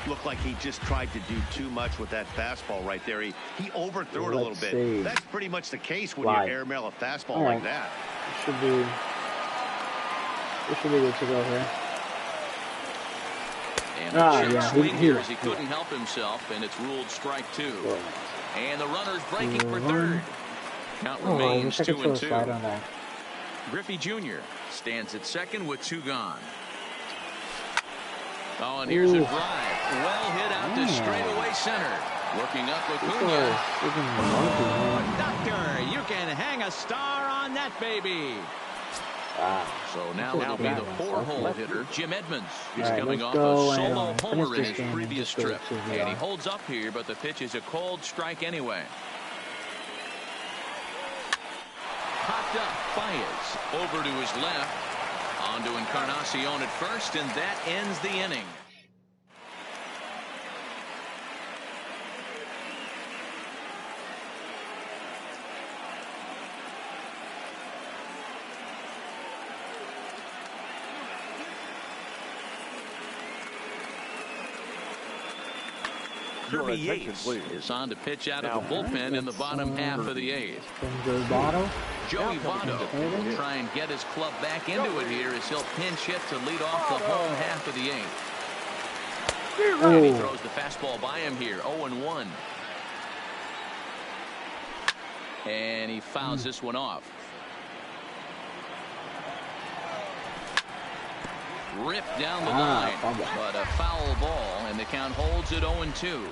Looked like he just tried to do too much with that fastball right there. He overthrew it a little bit. That's pretty much the case when you airmail a fastball like that. Should be This should be good to go here. And the swing here as he couldn't help himself, and it's ruled strike 2. And the runner's breaking for third. Count remains 2-2. Griffey Jr. stands at second with 2 gone. Oh, and here's a drive. Well hit out to straightaway center. Looking up Acuna. Oh, doctor, you can hang a star on that baby. So now it'll be the 4-hole hitter, Jim Edmonds. He's coming off a solo homer in his previous trip. And he holds up here, but the pitch is a cold strike anyway. Popped up, Baez over to his left. On to Encarnacion at first, and that ends the inning. Kirby Yates is on to pitch out of the bullpen in the bottom half of the 8th. Joey Votto will try and get his club back into it here as he'll pinch hit to lead off the home half of the 8th. And he throws the fastball by him here, 0-1. And he fouls this one off. Ripped down the line, but a foul ball, and the count holds at 0-2.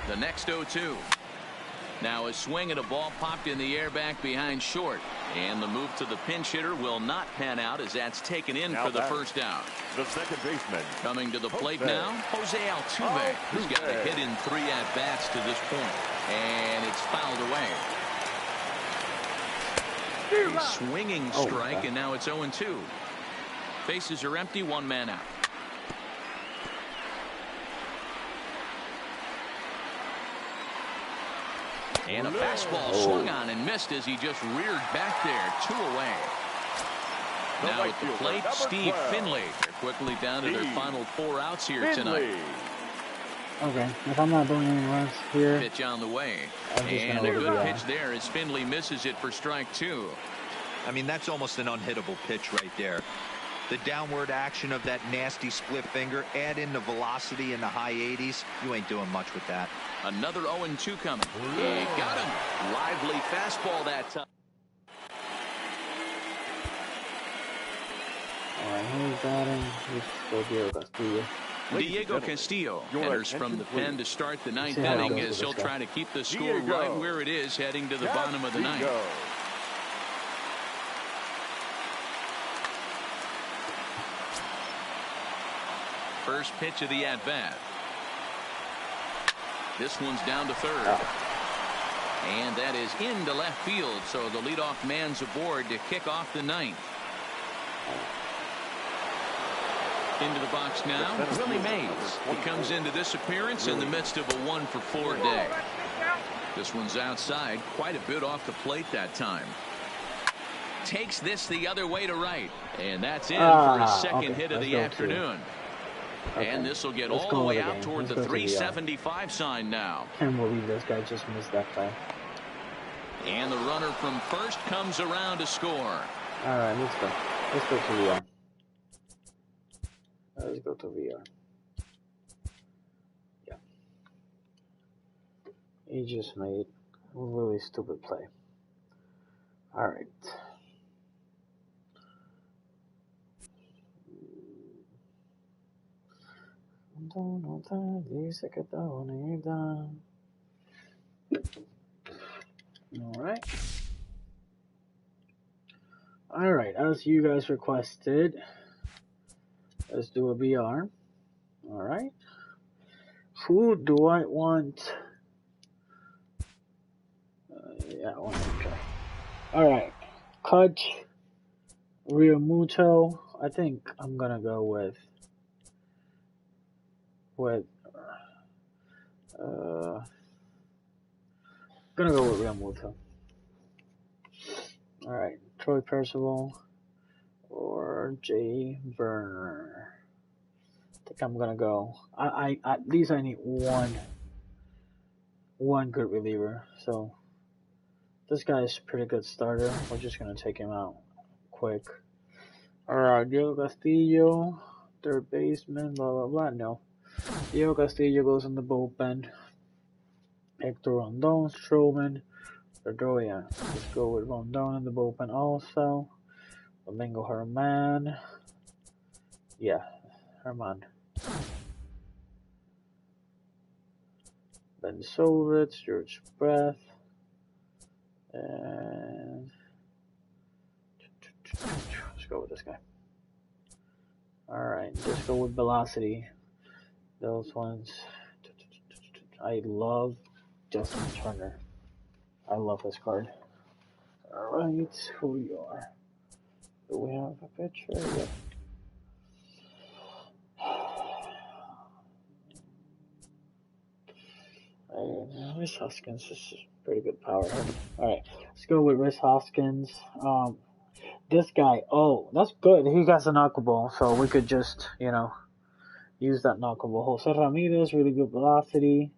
The next 0-2. Now a swing at a ball popped in the air back behind short, and the move to the pinch hitter will not pan out as that's taken in for the first out. The second baseman coming to the plate now, Jose Altuve, who's got a hit in 3 at-bats to this point, and it's fouled away. A swinging strike, and now it's 0-2. Bases are empty, 1 man out. And a fastball swung on and missed as he just reared back there, 2 away. Now at the plate, Steve Finley. They're quickly down to their final 4 outs here tonight. Okay, if I'm not doing any runs here. Pitch on the way. And a good pitch there as Finley misses it for strike 2. I mean, that's almost an unhittable pitch right there. The downward action of that nasty split finger, add in the velocity in the high 80s, you ain't doing much with that. Another 0-2 coming. He got him. Lively fastball that time. Alright, who's batting? Diego Castillo. Diego Castillo enters from the pen to start the 9th inning as he'll try to keep the score right where it is heading to the bottom of the 9th. First pitch of the at-bat. This one's down to third. And that is into left field, so the leadoff man's aboard to kick off the 9th. Into the box now, Willie Mays. He comes into this appearance in the midst of a 1-for-4 day. This one's outside, quite a bit off the plate that time. Takes this the other way to right, and that's in for his second hit of the afternoon. And this will get all the way out toward the 375 sign now. Can't believe this guy just missed that play. And the runner from first comes around to score. All right, let's go. Let's go to VR. Let's go to VR. Yeah. He just made a really stupid play. All right. Dice que está bonita. All right, as you guys requested, let's do a VR. All right, who do I want? Yeah, I want to try. All right, Kutch, Realmuto. I think I'm gonna go with gonna go with Realmuto. All right, Troy Percival or Jay Burner. I think I'm gonna go. I at least I need one good reliever. So this guy's a pretty good starter. We're just gonna take him out quick. Alright, Diego Castillo, third baseman, blah blah blah. No. Diego Castillo goes in the bullpen. Hector Rondon, Stroman, Pedroia. Let's go with Rondon in the bullpen also. Domingo Herman. Yeah, Herman. Ben Sovitz, George Breath. And let's go with this guy. Alright, just go with velocity. Those ones. I love Justin Turner. I love this card. Alright, who we are. Do we have a picture? Yep. Rhys Hoskins is pretty good power. Alright, let's go with Rhys Hoskins. This guy, oh, that's good. He got a knuckleball, so we could just, use that knuckleball. Jose Ramirez, really good velocity.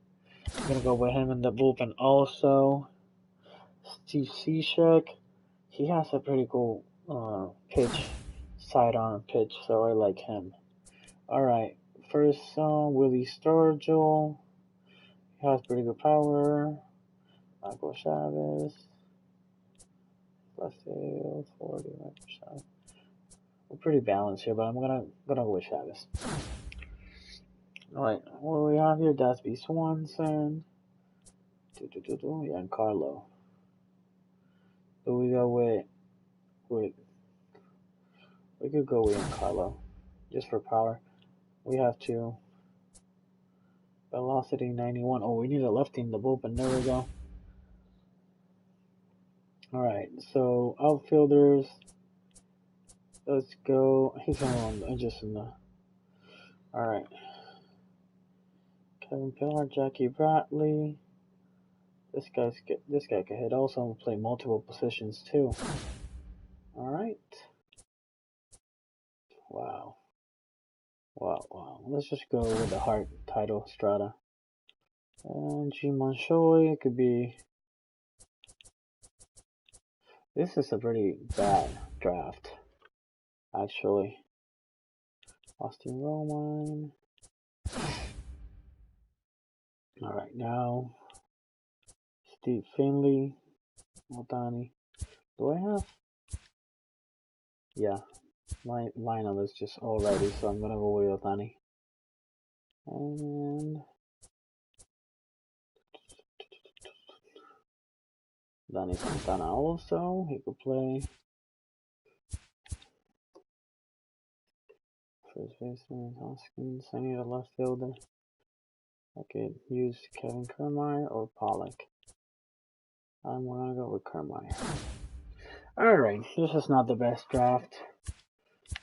I'm gonna go with him in the bullpen also. Steve Cishek, he has a pretty cool pitch, sidearm pitch, so I like him. Alright, first Willie Sturgill. He has pretty good power. Michael Chavez. Left field, 40, Michael Chavez. We're pretty balanced here, but I'm gonna go with Chavez. Alright, what do we have here? Dasby Swanson. Giancarlo. So we go with we could go with Giancarlo just for power. We have to velocity 91. Oh, we need a lefty in the bullpen. There we go. Alright, so outfielders. Let's go. He's on just in the. Alright. Kevin Pillar, Jackie Bradley. This guy can hit. Also play multiple positions too. Alright. Wow. Let's just go with the Hart title strata. And G Monchoy, it could be. This is a pretty bad draft, actually. Austin Romine. Alright, now Steve Finley, Otani. Do I have? Yeah, my lineup is just all ready, so I'm gonna go with Otani. And Danny Santana also, he could play. First baseman, Hoskins. I need a left fielder. I could use Kevin Kiermaier or Pollock. I'm gonna go with Kiermaier. Alright, this is not the best draft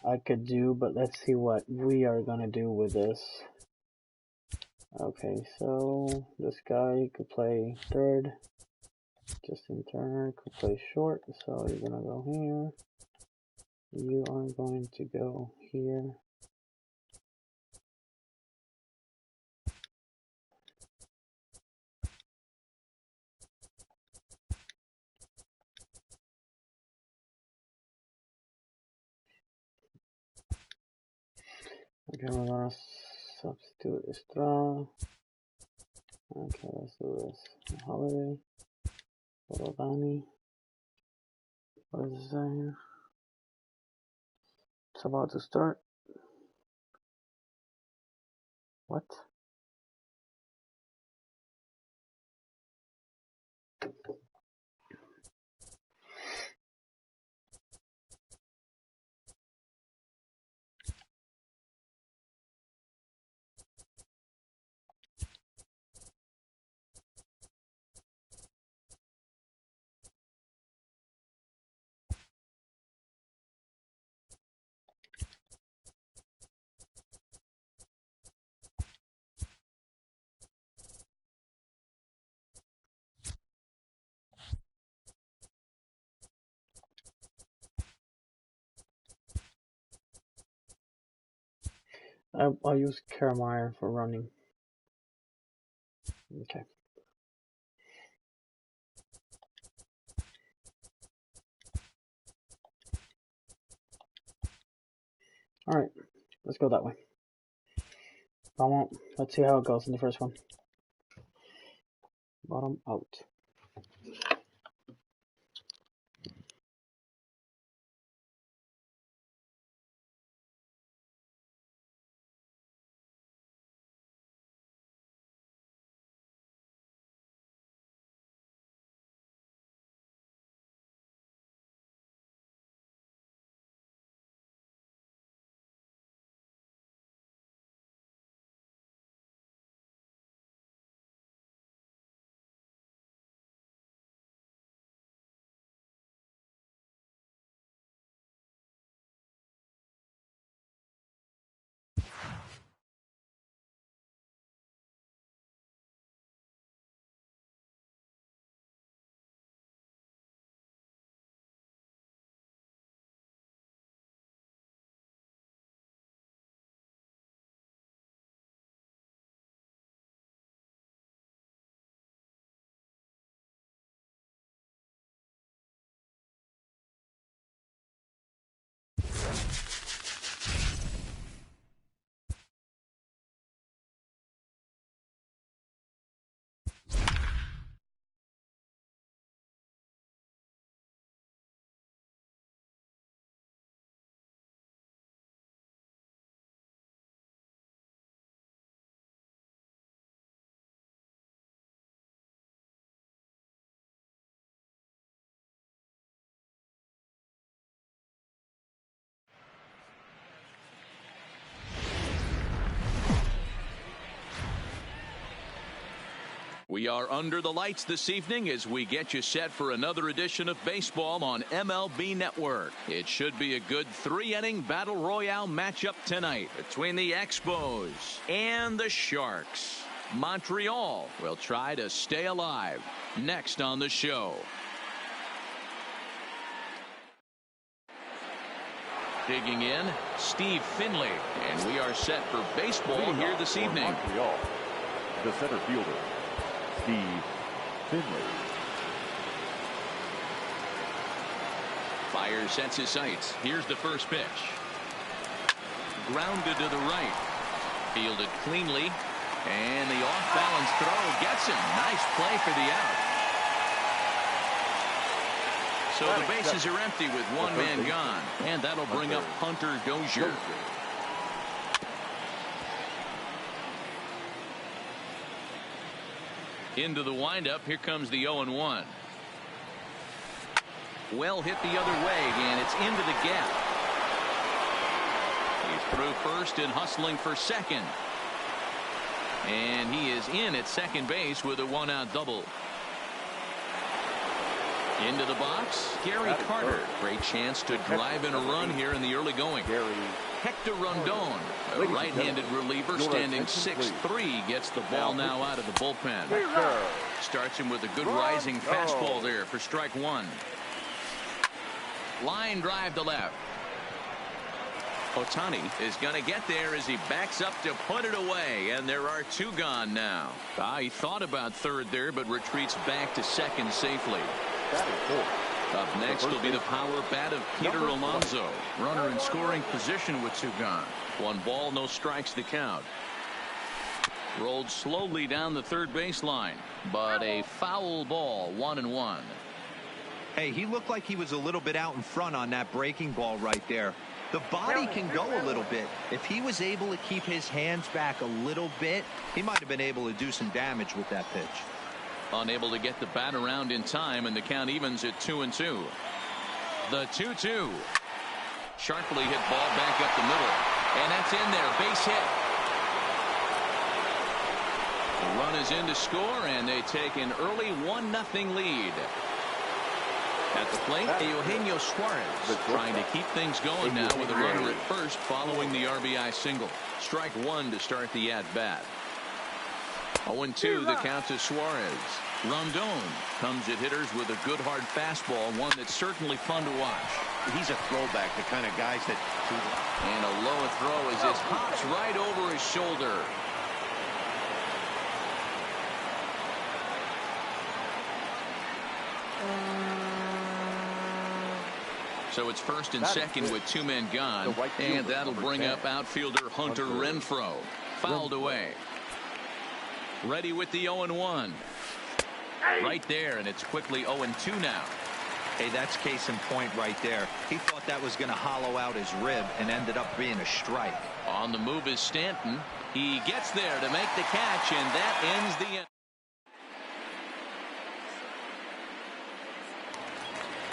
I could do, but let's see what we are gonna do with this. Okay, so this guy could play third. Justin Turner could play short, so you're gonna go here. You are going to go here. Okay, we're gonna substitute Estrada. Okay, let's do this. Holiday. Rodani. What is this here? It's about to start. What? I'll use Kiermaier for running. Okay. All right, let's go that way. Let's see how it goes in the first one. Bottom out. We are under the lights this evening as we get you set for another edition of baseball on MLB Network. It should be a good 3-inning battle royale matchup tonight between the Expos and the Sharks. Montreal will try to stay alive. Next on the show. Digging in, Steve Finley, and we are set for baseball here this evening. Montreal, the center fielder, Steve Finley. Fire sets his sights. Here's the first pitch. Grounded to the right. Fielded cleanly. And the off-balance throw gets him. Nice play for the out. So the bases are empty with one man gone. And that'll bring up Hunter Dozier. Into the windup. Here comes the 0-1. Well hit the other way, and it's into the gap. He's through first and hustling for second. And he is in at second base with a one-out double. Into the box, Gary Carter. Great chance to drive in a run here in the early going. Hector Rondon, a right-handed reliever standing 6'3", gets the ball now out of the bullpen. Starts him with a good rising fastball there for strike one. Line drive to left. Ohtani is going to get there as he backs up to put it away, and there are two gone now. He thought about third there, but retreats back to second safely. Up next will be the power bat of Peter Alonso. Runner in scoring position with two gone. One ball, no strikes to count. Rolled slowly down the third baseline, but a foul ball, 1-1. Hey, he looked like he was a little bit out in front on that breaking ball right there. The body can go a little bit. If he was able to keep his hands back a little bit, he might have been able to do some damage with that pitch. Unable to get the bat around in time, and the count evens at 2-2. The 2-2. Sharply hit ball back up the middle, and that's in there. Base hit. The run is in to score, and they take an early 1-0 lead. At the plate, Eugenio Suarez trying to keep things going now with a runner at first following the RBI single. Strike one to start the at-bat. 0-2 the count to Suarez. Rondon comes at hitters with a good hard fastball, one that's certainly fun to watch. He's a throwback, the kind of guys that... And a low throw as it hops right over his shoulder. So it's first and second with 2 men gone, and that'll bring up outfielder Hunter Renfroe. Fouled away. Ready with the 0-1. Right there, and it's quickly 0-2 now. Hey, that's case in point right there. He thought that was going to hollow out his rib and ended up being a strike. On the move is Stanton. He gets there to make the catch, and that ends the inning.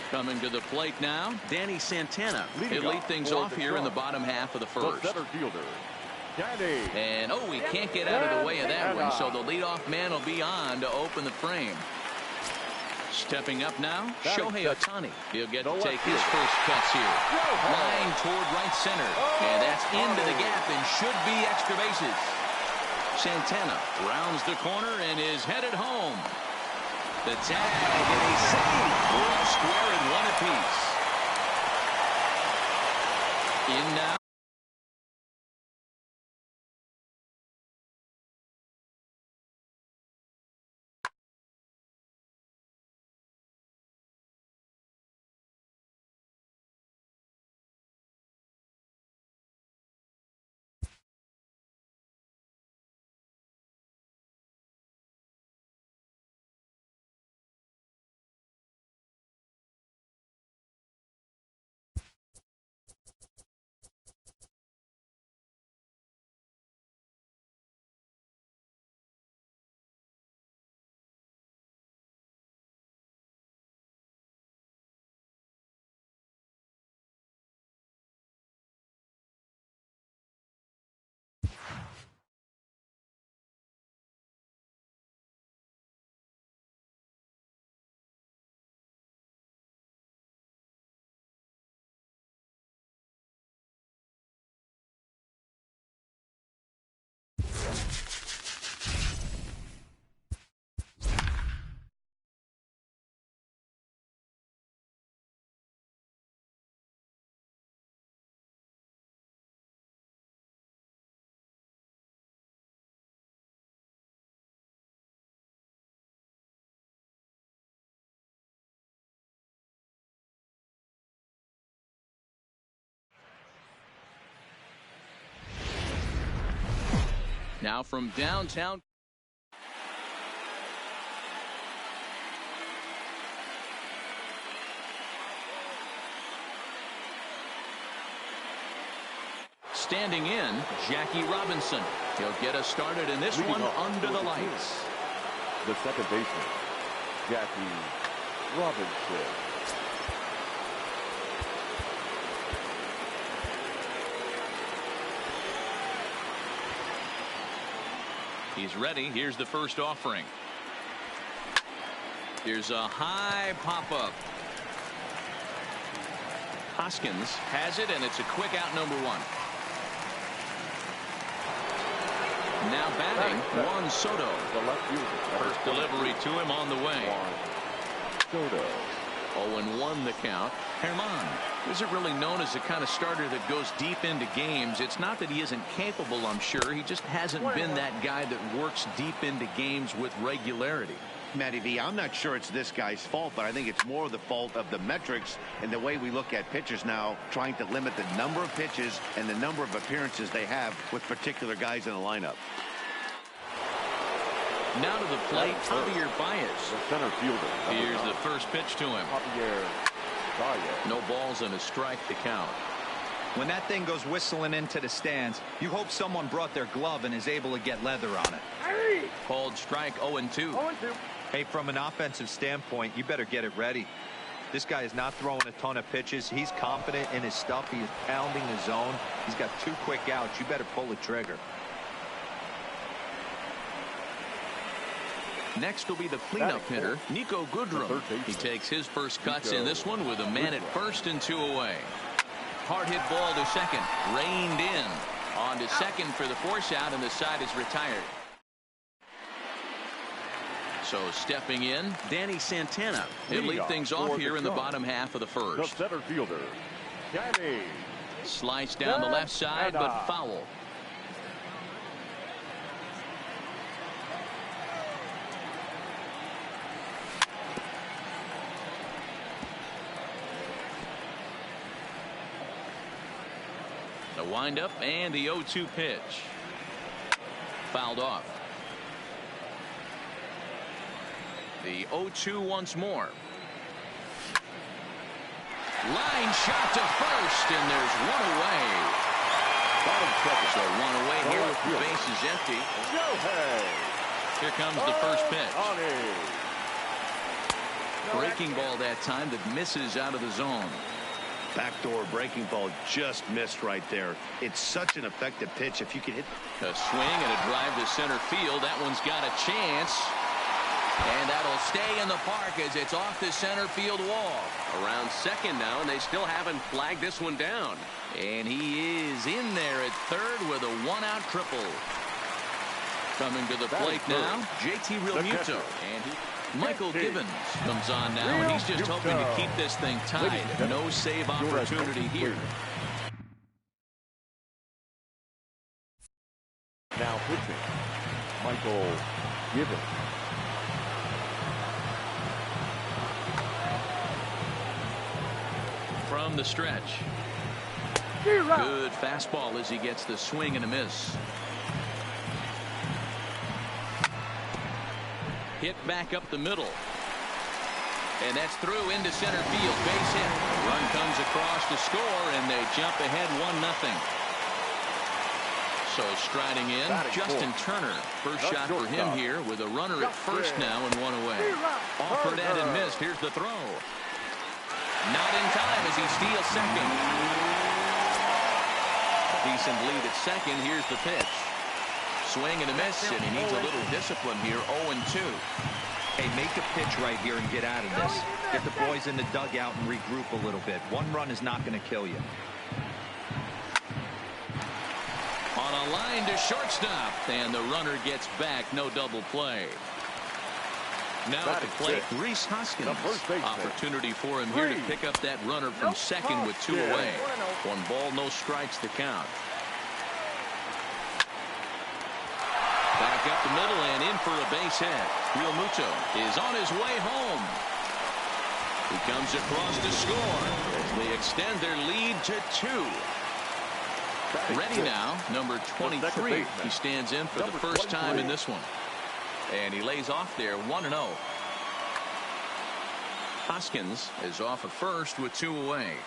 Coming to the plate now, Danny Santana. He'll lead things off here in the bottom half of the first. And he can't get out of the way of that one, so the leadoff man will be on to open the frame. Stepping up now, Shohei Ohtani. He'll get to take his first cuts here. Line toward right center, and that's into the gap and should be extra bases. Santana rounds the corner and is headed home. The tag, and he's saved. We're all square and one apiece. In now. Now from downtown. Standing in, Jackie Robinson. He'll get us started in this one under the lights. The second baseman, Jackie Robinson. He's ready. Here's the first offering. Here's a high pop-up. Hoskins has it, and it's a quick out, number 1. Now batting, Juan Soto. The left fielder. First delivery to him on the way. Soto. 0-1 the count. Herman isn't really known as the kind of starter that goes deep into games. It's not that he isn't capable, I'm sure. He just hasn't been that guy that works deep into games with regularity. Matty V, I'm not sure it's this guy's fault, but I think it's more the fault of the metrics and the way we look at pitchers now, trying to limit the number of pitches and the number of appearances they have with particular guys in the lineup. Now to the plate, Javier Baez. The center fielder. Here's the first pitch to him. Javier Baez. No balls and a strike to count. When that thing goes whistling into the stands, you hope someone brought their glove and is able to get leather on it. Called strike 0-2. Hey, from an offensive standpoint, you better get it ready. This guy is not throwing a ton of pitches. He's confident in his stuff. He is pounding the zone. He's got 2 quick outs. You better pull the trigger. Next will be the cleanup hitter, Nico Goodrum. He takes his first cuts in this one with a man at first and 2 away. Hard hit ball to second. Reined in. On to second for the force out, and the side is retired. So stepping in, Danny Santana. He'll lead things off here in the bottom half of the first. The center fielder, Danny. Slice down the left side, but foul. The windup and the 0-2 pitch. Fouled off. The 0-2 once more. Line shot to first, and there's one away. So one away here with the bases empty. Here comes the first pitch. Breaking ball that time that misses out of the zone. Backdoor breaking ball just missed right there. It's such an effective pitch. If you can hit a swing and a drive to center field, that one's got a chance. And that'll stay in the park as it's off the center field wall. Around second now, and they still haven't flagged this one down. And he is in there at third with a one-out triple. Coming to the plate now, JT Realmuto. And Michael Gibbons comes on now, and he's just hoping to keep this thing tied. No save opportunity here. Now pitching, Michael Gibbons. From the stretch. Good fastball as he gets the swing and a miss. Hit back up the middle. And that's through into center field. Base hit. Run comes across to score, and they jump ahead 1-0. So striding in, Justin Turner. First shot for him here with a runner at first now and one away. Offered at and missed. Here's the throw. Not in time as he steals second. Decent lead at second. Here's the pitch. Swing and a miss, and he needs a little discipline here. 0-2. Hey, make a pitch right here and get out of this. Get the boys in the dugout and regroup a little bit. One run is not going to kill you. On a line to shortstop, and the runner gets back. No double play. Now at the plate, Rhys Hoskins. Opportunity for him here to pick up that runner from second with two away. 1 ball, no strikes to count. Back up the middle and in for a base hit. Realmuto is on his way home. He comes across to score as they extend their lead to 2. Ready now, number 23. He stands in for the first time in this one. And he lays off there 1-0. Hoskins is off at first with 2 away.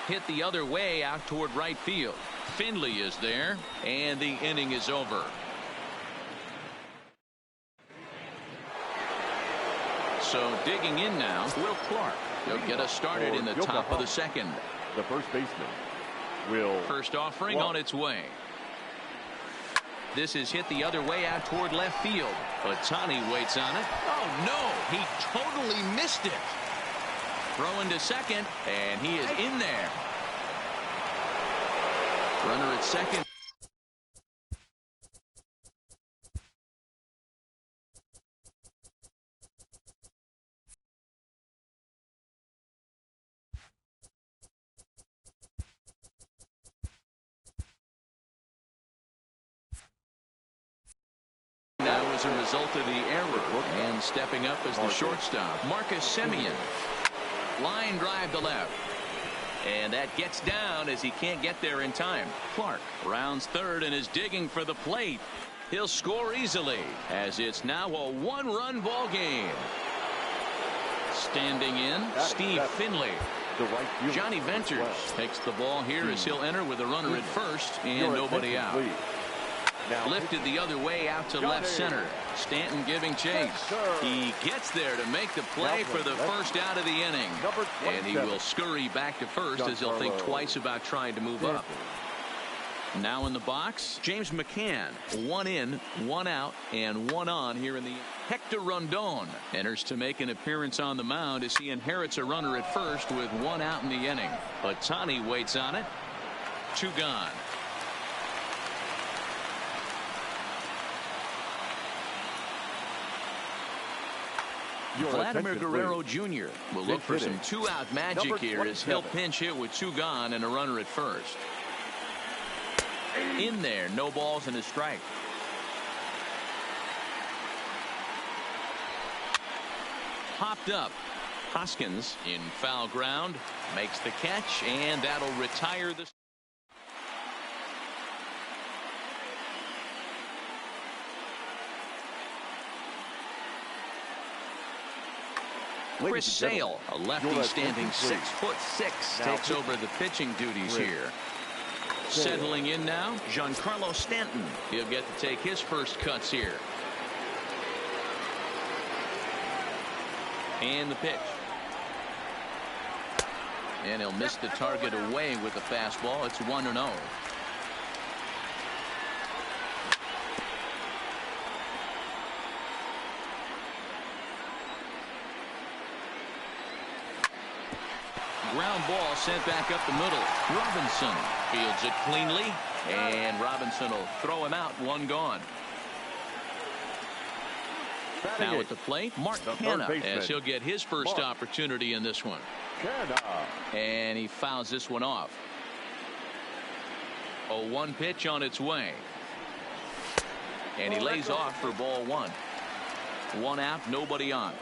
Hit the other way out toward right field. Finley is there, and the inning is over. So digging in now, Will Clark. He'll get us started in the top of the second. The first baseman, Will. First offering on its way. This is hit the other way out toward left field. Ohtani waits on it. Oh, no, he totally missed it. Throw into second, and he is in there. Runner at second. Now as a result of the error, and stepping up as the shortstop, Marcus Semien. Line drive to left. And that gets down as he can't get there in time. Clark rounds third and is digging for the plate. He'll score easily as it's now a 1-run ball game. Standing in, Steve Finley. Johnny Venters takes the ball here as he'll enter with a runner at first and nobody out. Lifted the other way out to left center. Stanton giving chase. He gets there to make the play for the first out of the inning. And he will scurry back to first as he'll think twice about trying to move up. Now in the box, James McCann. 1 in, 1 out, and 1 on here in the. Hector Rondon enters to make an appearance on the mound as he inherits a runner at first with 1 out in the inning. Ohtani waits on it. 2 gone. Vladimir Guerrero Jr. will look for some 2-out magic here as he'll pinch hit with 2 gone and a runner at first. In there, no balls and a strike. popped up. Hoskins in foul ground makes the catch, and that'll retire the. Chris Sale, a lefty standing 6'6", takes over the pitching duties here. Settling in now, Giancarlo Stanton. He'll get to take his first cuts here. And the pitch. And he'll miss the target away with the fastball. It's 1-0. Ground ball sent back up the middle. Robinson fields it cleanly, and Robinson will throw him out. One gone. Now at the plate, Mark Hanna, as he'll get his first opportunity in this one. And he fouls this one off. 0-1 pitch on its way. And he lays off for ball one. One out, nobody on.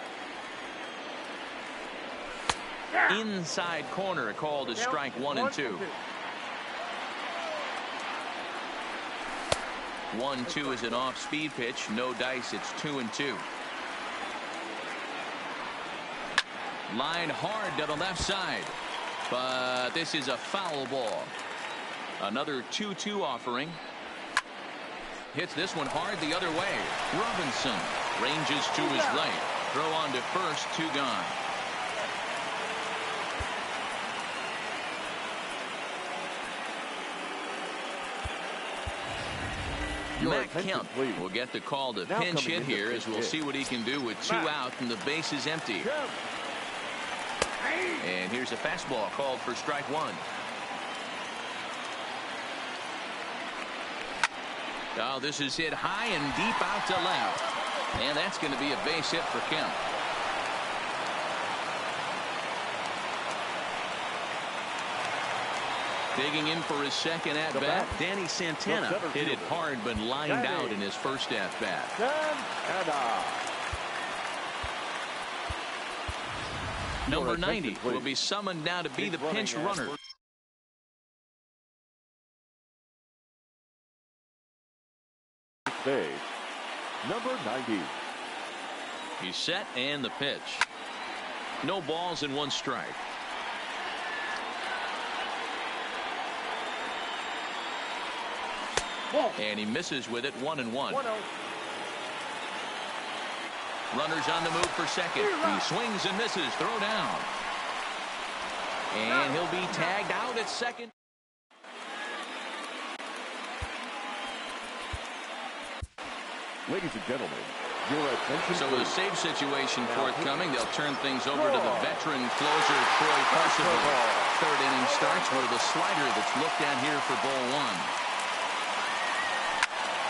Inside corner, called as strike 1 and 2. 1-2 is an off-speed pitch. No dice. It's 2-2. Line hard to the left side, but this is a foul ball. Another 2-2 offering. Hits this one hard the other way. Robinson ranges to his right. Throw on to first. 2 gone. Matt Kemp will get the call to pinch hit here, as we'll see what he can do with 2 out and the base is empty. And here's a fastball called for strike 1. Oh, this is hit high and deep out to left. And that's going to be a base hit for Kemp. Digging in for his second at-bat, Danny Santana hit it hard but lined out in his first at-bat. Number 90 will be summoned now to be the pinch runner. Number 90. He's set, and the pitch. No balls and 1 strike. And he misses with it. 1-1. Runners on the move for second. He swings and misses. Throw down. And he'll be tagged out at second. Ladies and gentlemen, your attention. So with a save situation forthcoming, they'll turn things over to the veteran closer, Troy Percival. Third inning starts with a slider that's looked at here for ball 1.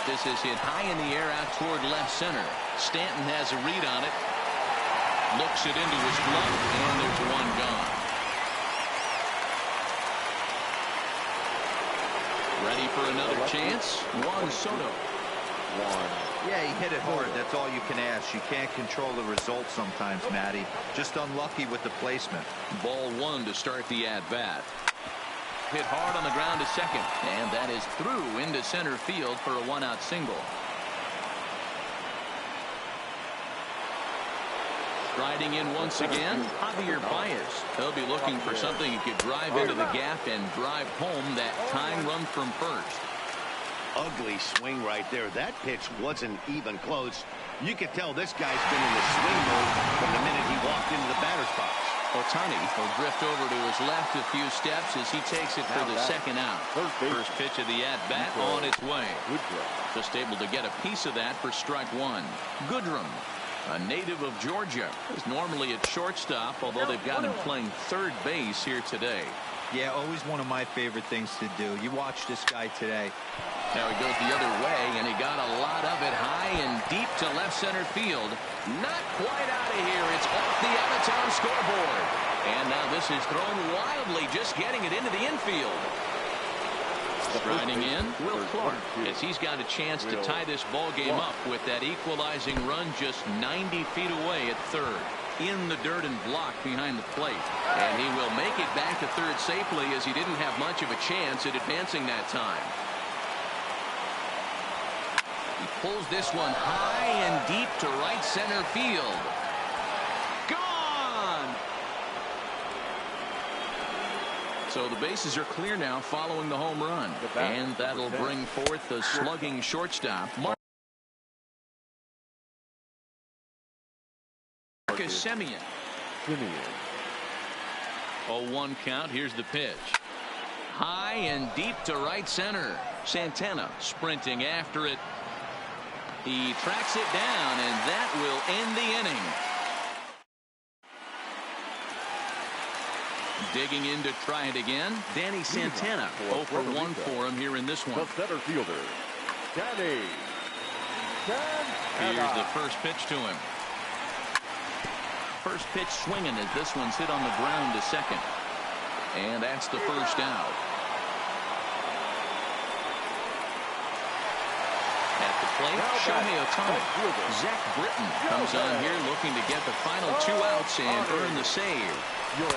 This is hit high in the air out toward left center. Stanton has a read on it. Looks it into his glove, and there's 1 gone. Ready for another chance? Juan Soto. Yeah, he hit it hard. That's all you can ask. You can't control the result sometimes, Matty. Just unlucky with the placement. Ball 1 to start the at-bat. Hit hard on the ground to second, and that is through into center field for a 1-out single. Riding in once again, Javier Baez. He'll be looking for something he could drive into the gap and drive home that tying run from first. Ugly swing right there. That pitch wasn't even close. You could tell this guy's been in the swing mode from the minute he walked into the batter's box. Ohtani will drift over to his left a few steps as he takes it for the second out. First pitch of the at-bat on its way. Just able to get a piece of that for strike 1. Goodrum, a native of Georgia, is normally at shortstop, although they've got him playing third base here today. Yeah, always one of my favorite things to do. You watch this guy today. Now he goes the other way, and he got a lot of it high and deep to left center field. Not quite out of here. It's off the out-of-town scoreboard. And now this is thrown wildly, just getting it into the infield. Striding in, Will Clark, as he's got a chance to tie this ball game up with that equalizing run just 90 feet away at third. in the dirt and blocked behind the plate. And he will make it back to third safely, as he didn't have much of a chance at advancing that time. He pulls this one high and deep to right center field. Gone! So the bases are clear now following the home run. And that'll bring forth the slugging shortstop, Semien. 0-1 count. Here's the pitch. High and deep to right center. Santana sprinting after it. He tracks it down, and that will end the inning. Digging in to try it again. Danny Santana. 0 for 1 for him here in this one. The center fielder, Danny Santana. Here's the first pitch to him. First pitch swinging as this one's hit on the ground to second. And that's the first out. At the plate, Shohei Ohtani. Zach Britton comes on here looking to get the final 2 outs and earn the save.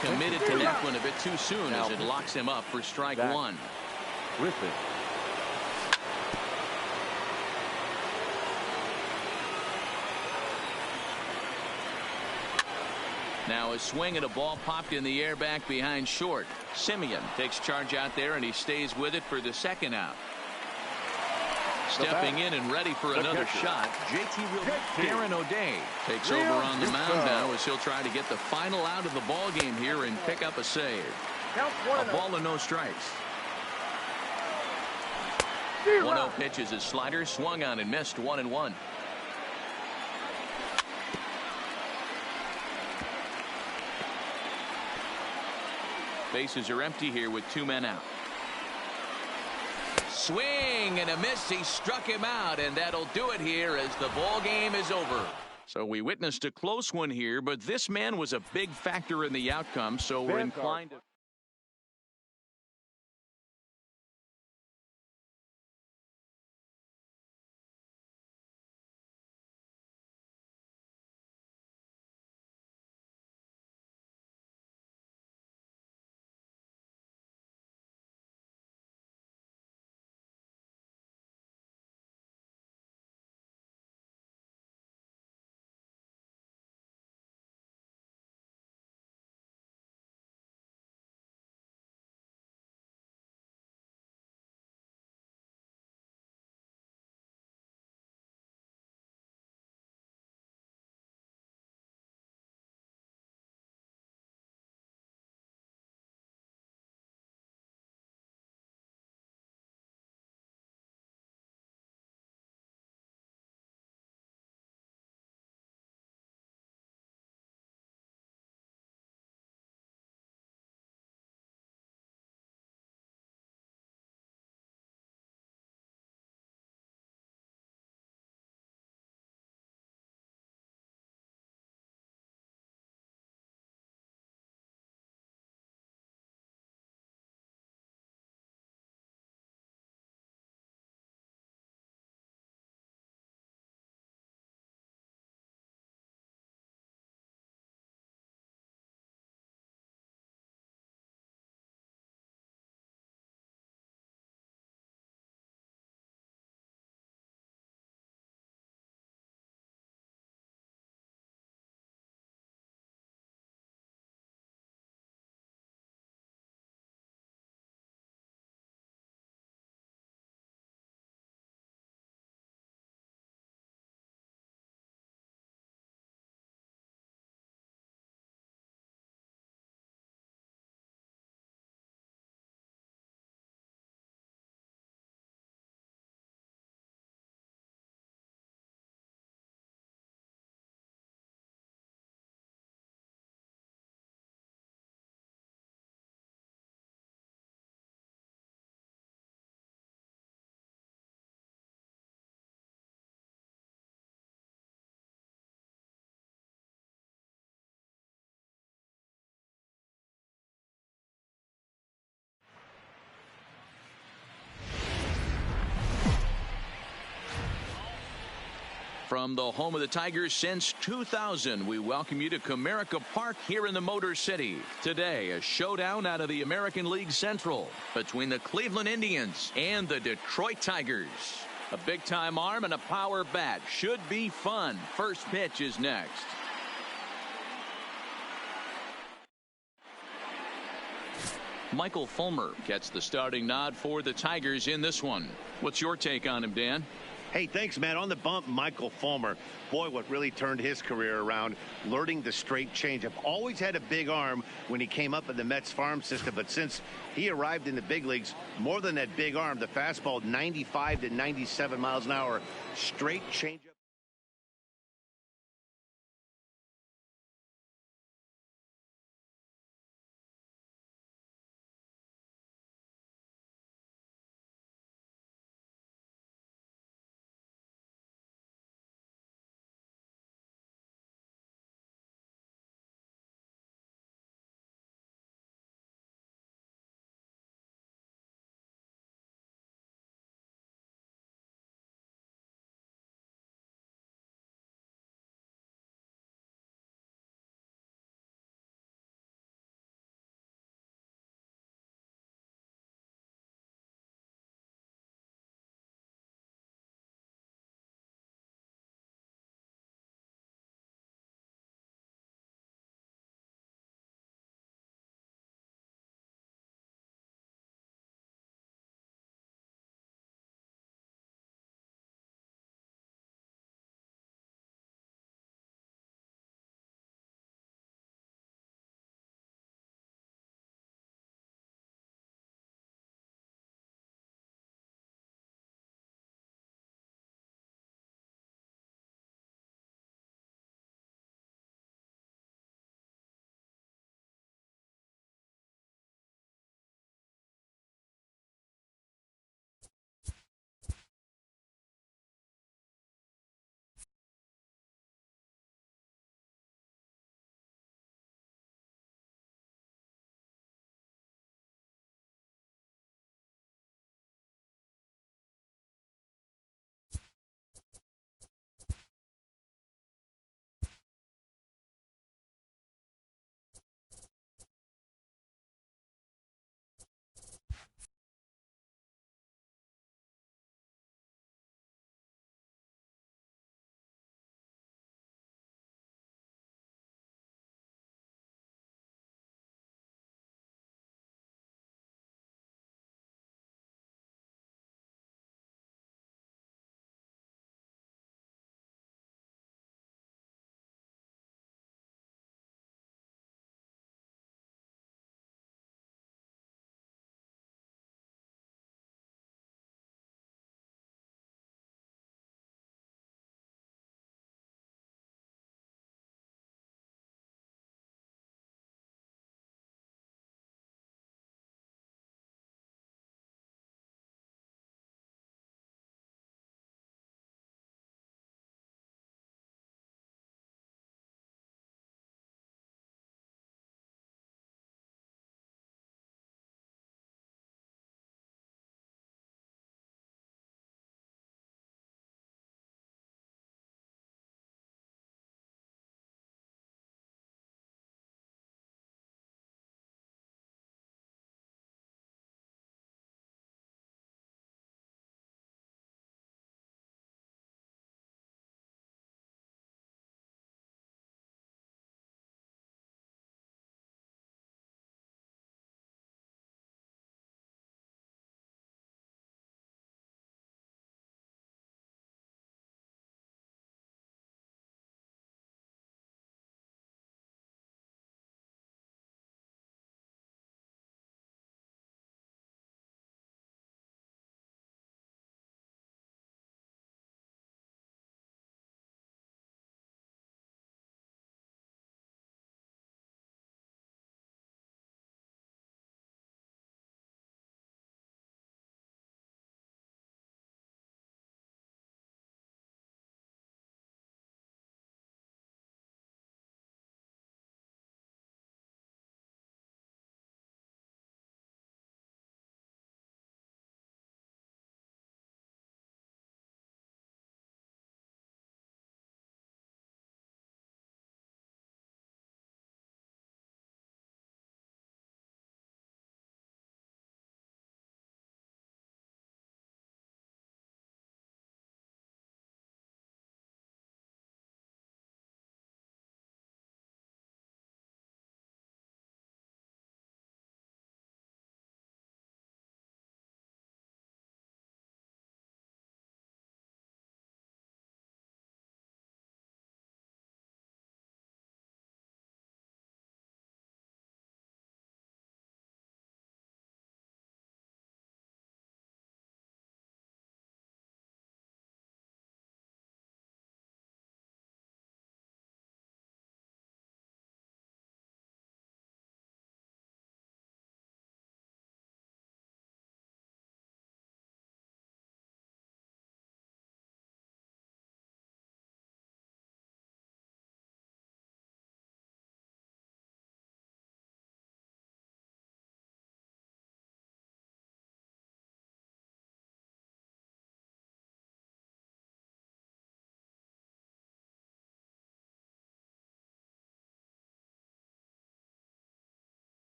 Committed to that one a bit too soon as it locks him up for strike 1. Griffin. Now a swing and a ball popped in the air back behind short. Semien takes charge out there, and he stays with it for the second out. Stepping in and ready for another shot, Darren O'Day takes over on the mound now as he'll try to get the final out of the ball game here and pick up a save. A ball and no strikes. 1-0 pitch is his slider, swung on and missed. 1-1. Bases are empty here with 2 men out. Swing and a miss. He struck him out, and that'll do it here as the ball game is over. So we witnessed a close one here, but this man was a big factor in the outcome, so we're inclined to From the home of the Tigers since 2000, we welcome you to Comerica Park here in the Motor City. Today, a showdown out of the American League Central between the Cleveland Indians and the Detroit Tigers. A big-time arm and a power bat. Should be fun. First pitch is next. Michael Fulmer gets the starting nod for the Tigers in this one. What's your take on him, Dan? Hey, thanks, Matt. On the bump, Michael Fulmer. Boy, what really turned his career around, learning the straight changeup. Always had a big arm when he came up in the Mets farm system, but since he arrived in the big leagues, more than that big arm, the fastball 95 to 97 miles an hour, straight changeup.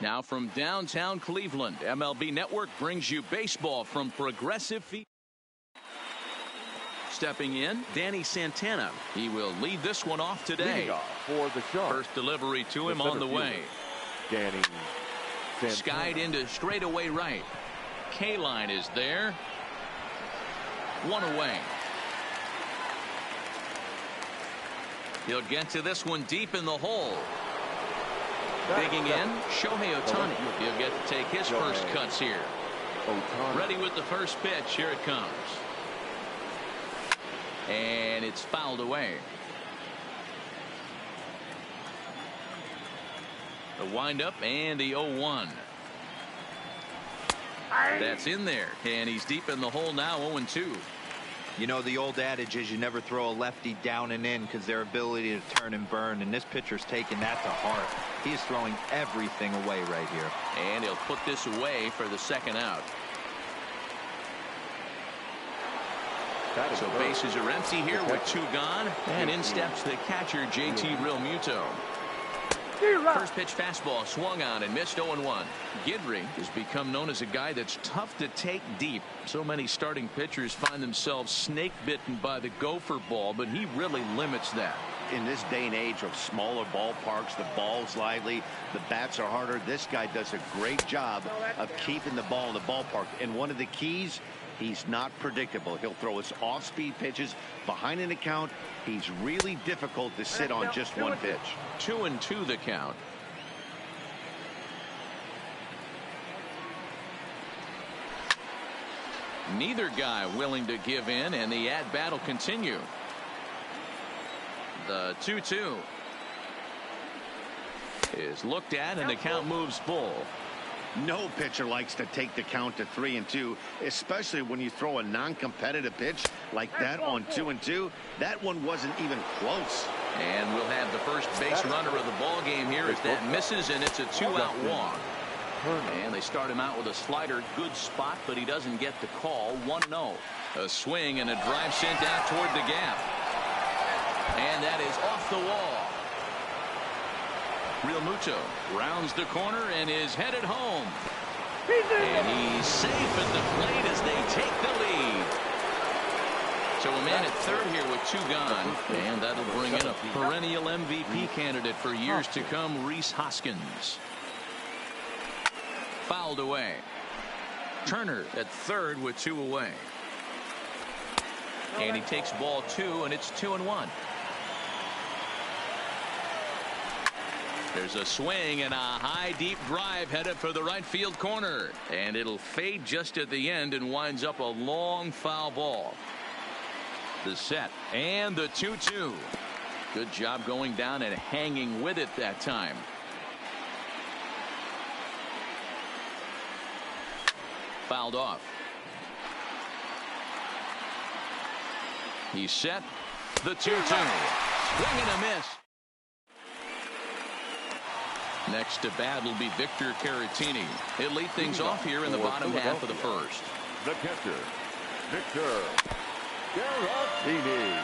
Now from downtown Cleveland, MLB Network brings you baseball from Progressive Field. Stepping in, Danny Santana. He will lead this one off today. For the Sharks. First delivery to him on the way. Danny Santana. Skied into straightaway right. K-line is there. One away. He'll get to this one deep in the hole. Digging in, Shohei Ohtani. He'll get to take his first cuts here. Ready with the first pitch. Here it comes. And it's fouled away. The windup and the 0-1. That's in there. And he's deep in the hole now, 0-2. You know, the old adage is you never throw a lefty down and in because their ability to turn and burn, and this pitcher's taking that to heart. He is throwing everything away right here. And he'll put this away for the second out. So bases are empty here with 2 gone, and in steps the catcher, JT Realmuto. First pitch fastball swung on and missed, 0-1. Guidry has become known as a guy that's tough to take deep. So many starting pitchers find themselves snake bitten by the gopher ball, but he really limits that. In this day and age of smaller ballparks, the ball's lively, the bats are harder. This guy does a great job of keeping the ball in the ballpark. And one of the keys, he's not predictable. He'll throw his off-speed pitches behind an account. He's really difficult to sit on just one pitch. 2-2 the count. Neither guy willing to give in, and the at-bat will continue. The 2-2 is looked at, and the count moves full. No pitcher likes to take the count to 3-2, especially when you throw a non-competitive pitch like that on 2-2. That one wasn't even close. And we'll have the first base runner of the ball game here as that misses, and it's a 2-out walk. And they start him out with a slider. Good spot, but he doesn't get the call. 1-0. A swing and a drive sent out toward the gap. And that is off the wall. Realmuto rounds the corner and is headed home. And he's safe at the plate as they take the lead. So a man at third here with 2 gone. And that'll bring in a perennial MVP candidate for years to come, Rhys Hoskins. Fouled away. Turner at third with 2 away. And he takes ball 2, and it's 2-1. There's a swing and a high deep drive headed for the right field corner, and it'll fade just at the end and winds up a long foul ball. The set and the 2-2. Good job going down and hanging with it that time. Fouled off. He's set. The 2-2. Swing and a miss. Next to bat will be Victor Caratini. He'll lead things off here in the bottom half of the first. The catcher, Victor Caratini.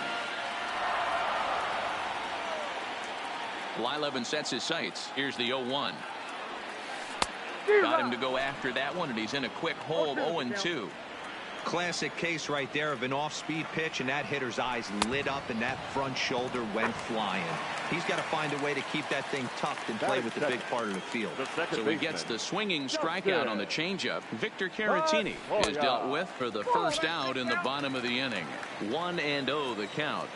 Blyleven sets his sights. Here's the 0-1. Got him to go after that one, and he's in a quick hole, 0-2. Classic case right there of an off-speed pitch, and that hitter's eyes lit up and that front shoulder went flying. He's got to find a way to keep that thing tucked and play with the big part of the field. So he gets the swinging strikeout on the changeup. Victor Caratini is dealt with for the first out in the bottom of the inning. 1-0 the count.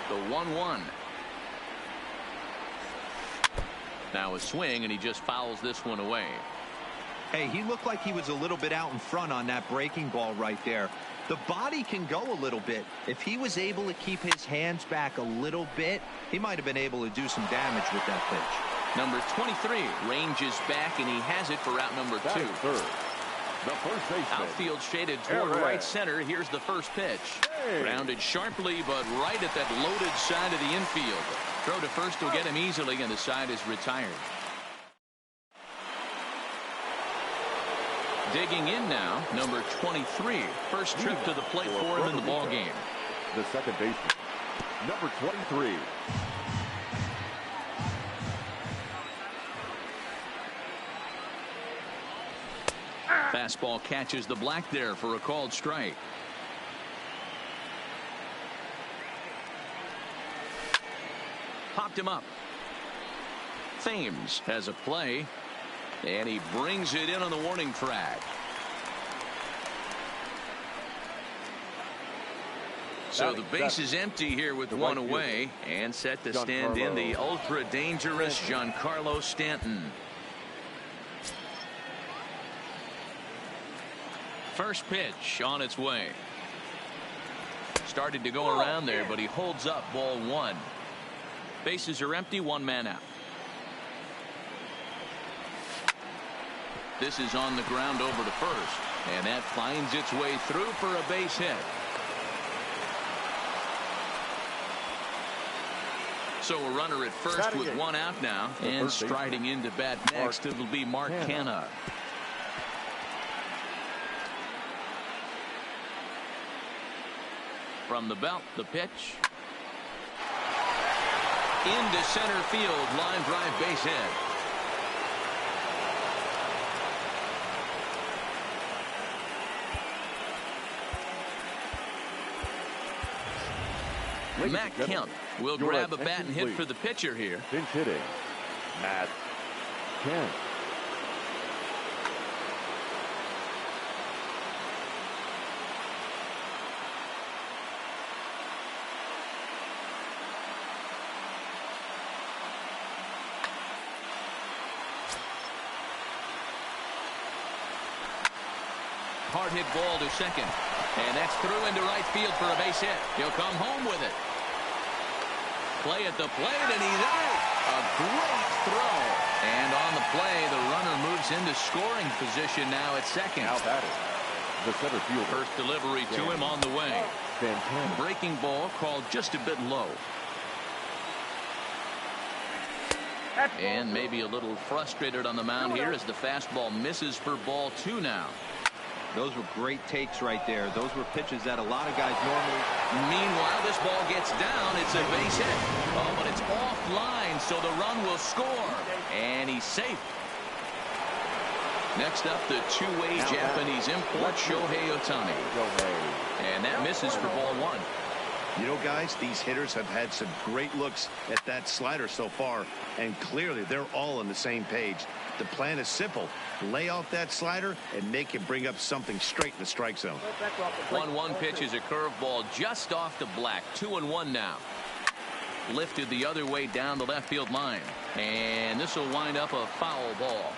The 1-1. Now a swing, and he just fouls this one away. Hey, he looked like he was a little bit out in front on that breaking ball right there. The body can go a little bit. If he was able to keep his hands back a little bit, he might have been able to do some damage with that pitch. Number 23 ranges back, and he has it for out number 2. The first baseman. Outfield shaded toward right center. Here's the first pitch. Grounded sharply, but right at that loaded side of the infield. Throw to first will get him easily, and the side is retired. Digging in now, number 23. First trip to the plate for him in the ball game. The second baseman, number 23. Fastball catches the black there for a called strike. Popped him up. Thames has a play, and he brings it in on the warning track. So the base is empty here with one away, and set to stand in the ultra dangerous Giancarlo Stanton. First pitch on its way. Started to go around there, but he holds up, ball one. Bases are empty, one man out. This is on the ground over to first, and that finds its way through for a base hit. So a runner at first with one out now, and striding into bat next, it'll be Mark Canha. From the belt, the pitch. Into center field, line drive, base hit. Matt Kemp will grab a bat and hit for the pitcher here. Pinch hitting, Matt Kemp. Hard hit ball to second, and that's through into right field for a base hit. He'll come home with it. Play at the plate, and he's out. A great throw, and on the play, the runner moves into scoring position now at second. Now batting, the center fielder. First delivery to him on the way. Fantastic. Breaking ball called just a bit low. And maybe a little frustrated on the mound here as the fastball misses for ball two now. Those were great takes right there. Those were pitches that a lot of guys normally. Meanwhile, this ball gets down. It's a base hit. Oh, but it's offline, so the run will score. And he's safe. Next up, the two-way Japanese import, Shohei Ohtani. And that misses for ball one. You know, guys, these hitters have had some great looks at that slider so far, and clearly they're all on the same page. The plan is simple. Lay off that slider and make it bring up something straight in the strike zone. 1-1 pitch is a curveball just off the black. 2-1 now. Lifted the other way down the left field line. And this will wind up a foul ball.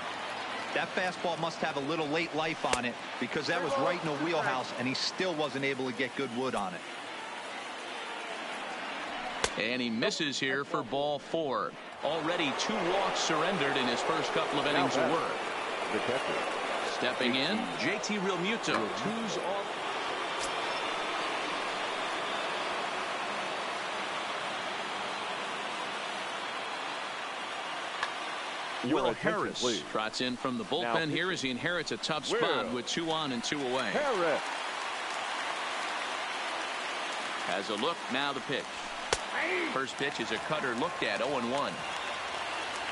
That fastball must have a little late life on it because that was right in the wheelhouse, and he still wasn't able to get good wood on it. And he misses here for ball four. Already 2 walks surrendered in his first couple of innings of work. The catcher. Stepping in, JT Realmuto. 2's off. Will Harris trots in from the bullpen here as he inherits a tough spot with 2 on and 2 away. Harris has a look, now the pitch. First pitch is a cutter looked at, 0-1.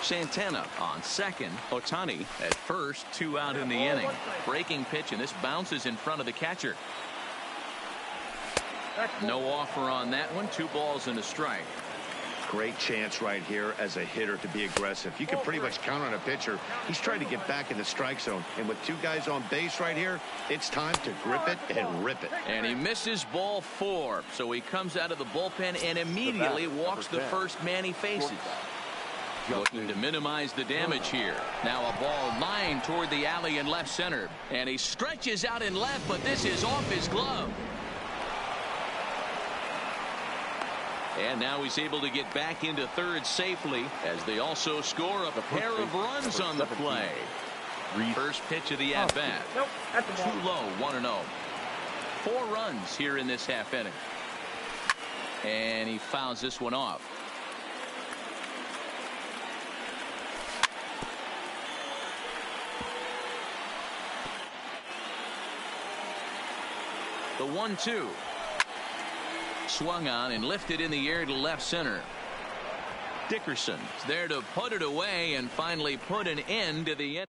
Santana on second. Ohtani at first, 2 out in the inning. Breaking pitch, and this bounces in front of the catcher. No offer on that one. 2 balls and a strike. Great chance right here as a hitter to be aggressive. You can pretty much count on a pitcher. He's trying to get back in the strike zone, and with 2 guys on base right here, it's time to grip it and rip it. And he misses ball 4, so he comes out of the bullpen and immediately walks the first man he faces. Looking to minimize the damage here. Now a ball lined toward the alley in left center, and he stretches out in left, but this is off his glove. And now he's able to get back into third safely as they also score a pair of runs on the play. First pitch of the at-bat. Too low, 1-0. 4 runs here in this half inning. And he fouls this one off. The 1-2. Swung on and lifted in the air to left center. Dickerson's there to put it away and finally put an end to the end.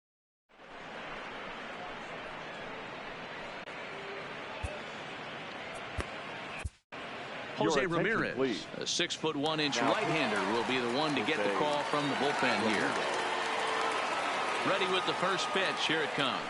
Jose Ramirez, a 6'1" right-hander, will be the one to get the call from the bullpen here. Ready with the first pitch. Here it comes.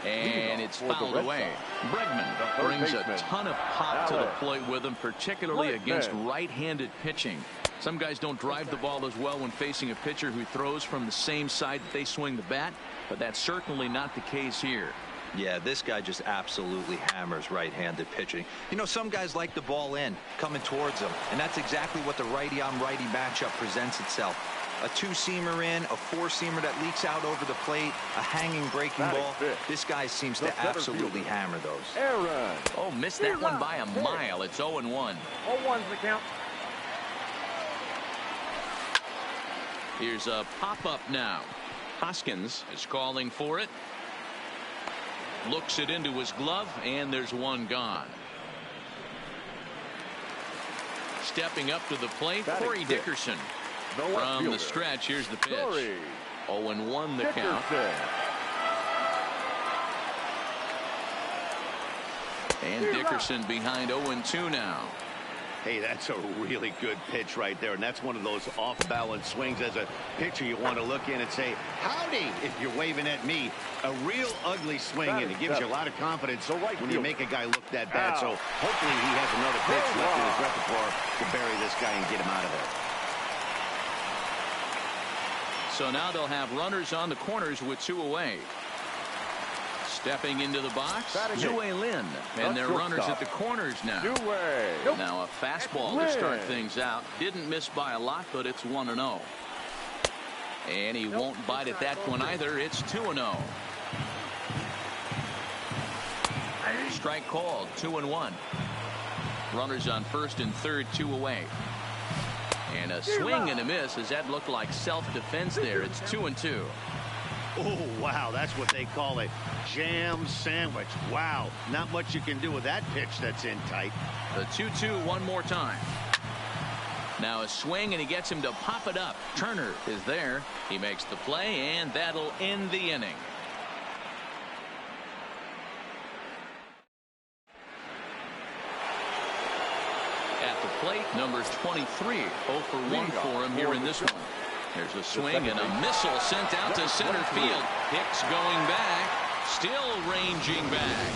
And it's fouled away. Bregman brings a ton of pop to the plate with him, particularly against right-handed pitching. Some guys don't drive the ball as well when facing a pitcher who throws from the same side that they swing the bat, but that's certainly not the case here. Yeah, this guy just absolutely hammers right-handed pitching. You know, some guys like the ball in, coming towards them, and that's exactly what the righty-on-righty matchup presents itself. A two-seamer in, a four-seamer that leaks out over the plate, a hanging breaking ball. This guy seems to absolutely hammer those. Oh, missed that one by a mile. It's 0-1. 0-1's the count. Here's a pop-up now. Hoskins is calling for it. Looks it into his glove, and there's one gone. Stepping up to the plate, Corey Dickerson. From the stretch, here's the pitch. 0-1 the count. And Dickerson behind 0-2 now. Hey, that's a really good pitch right there, and that's one of those off-balance swings. As a pitcher, you want to look in and say, howdy, if you're waving at me. A real ugly swing, and it gives you a lot of confidence when you make a guy look that bad. So hopefully he has another pitch left in his repertoire to bury this guy and get him out of there. So now they'll have runners on the corners with 2 away. Stepping into the box, Zue Lin, and their runners at the corners now. Now a fastball to start things out. Didn't miss by a lot, but it's 1-0. And he won't bite at that one either. It's 2-0. Strike called, 2-1. Runners on first and third, 2 away. And a swing and a miss, as that looked like self-defense there. It's 2-2. Oh, wow, that's what they call a jam sandwich. Wow, not much you can do with that pitch that's in tight. The 2-2 one more time. Now a swing, and he gets him to pop it up. Turner is there. He makes the play, and that'll end the inning. At the plate, number 23. 0 for 1 for him here in this one. There's a swing and a missile sent out to center field. Hicks going back, still ranging back.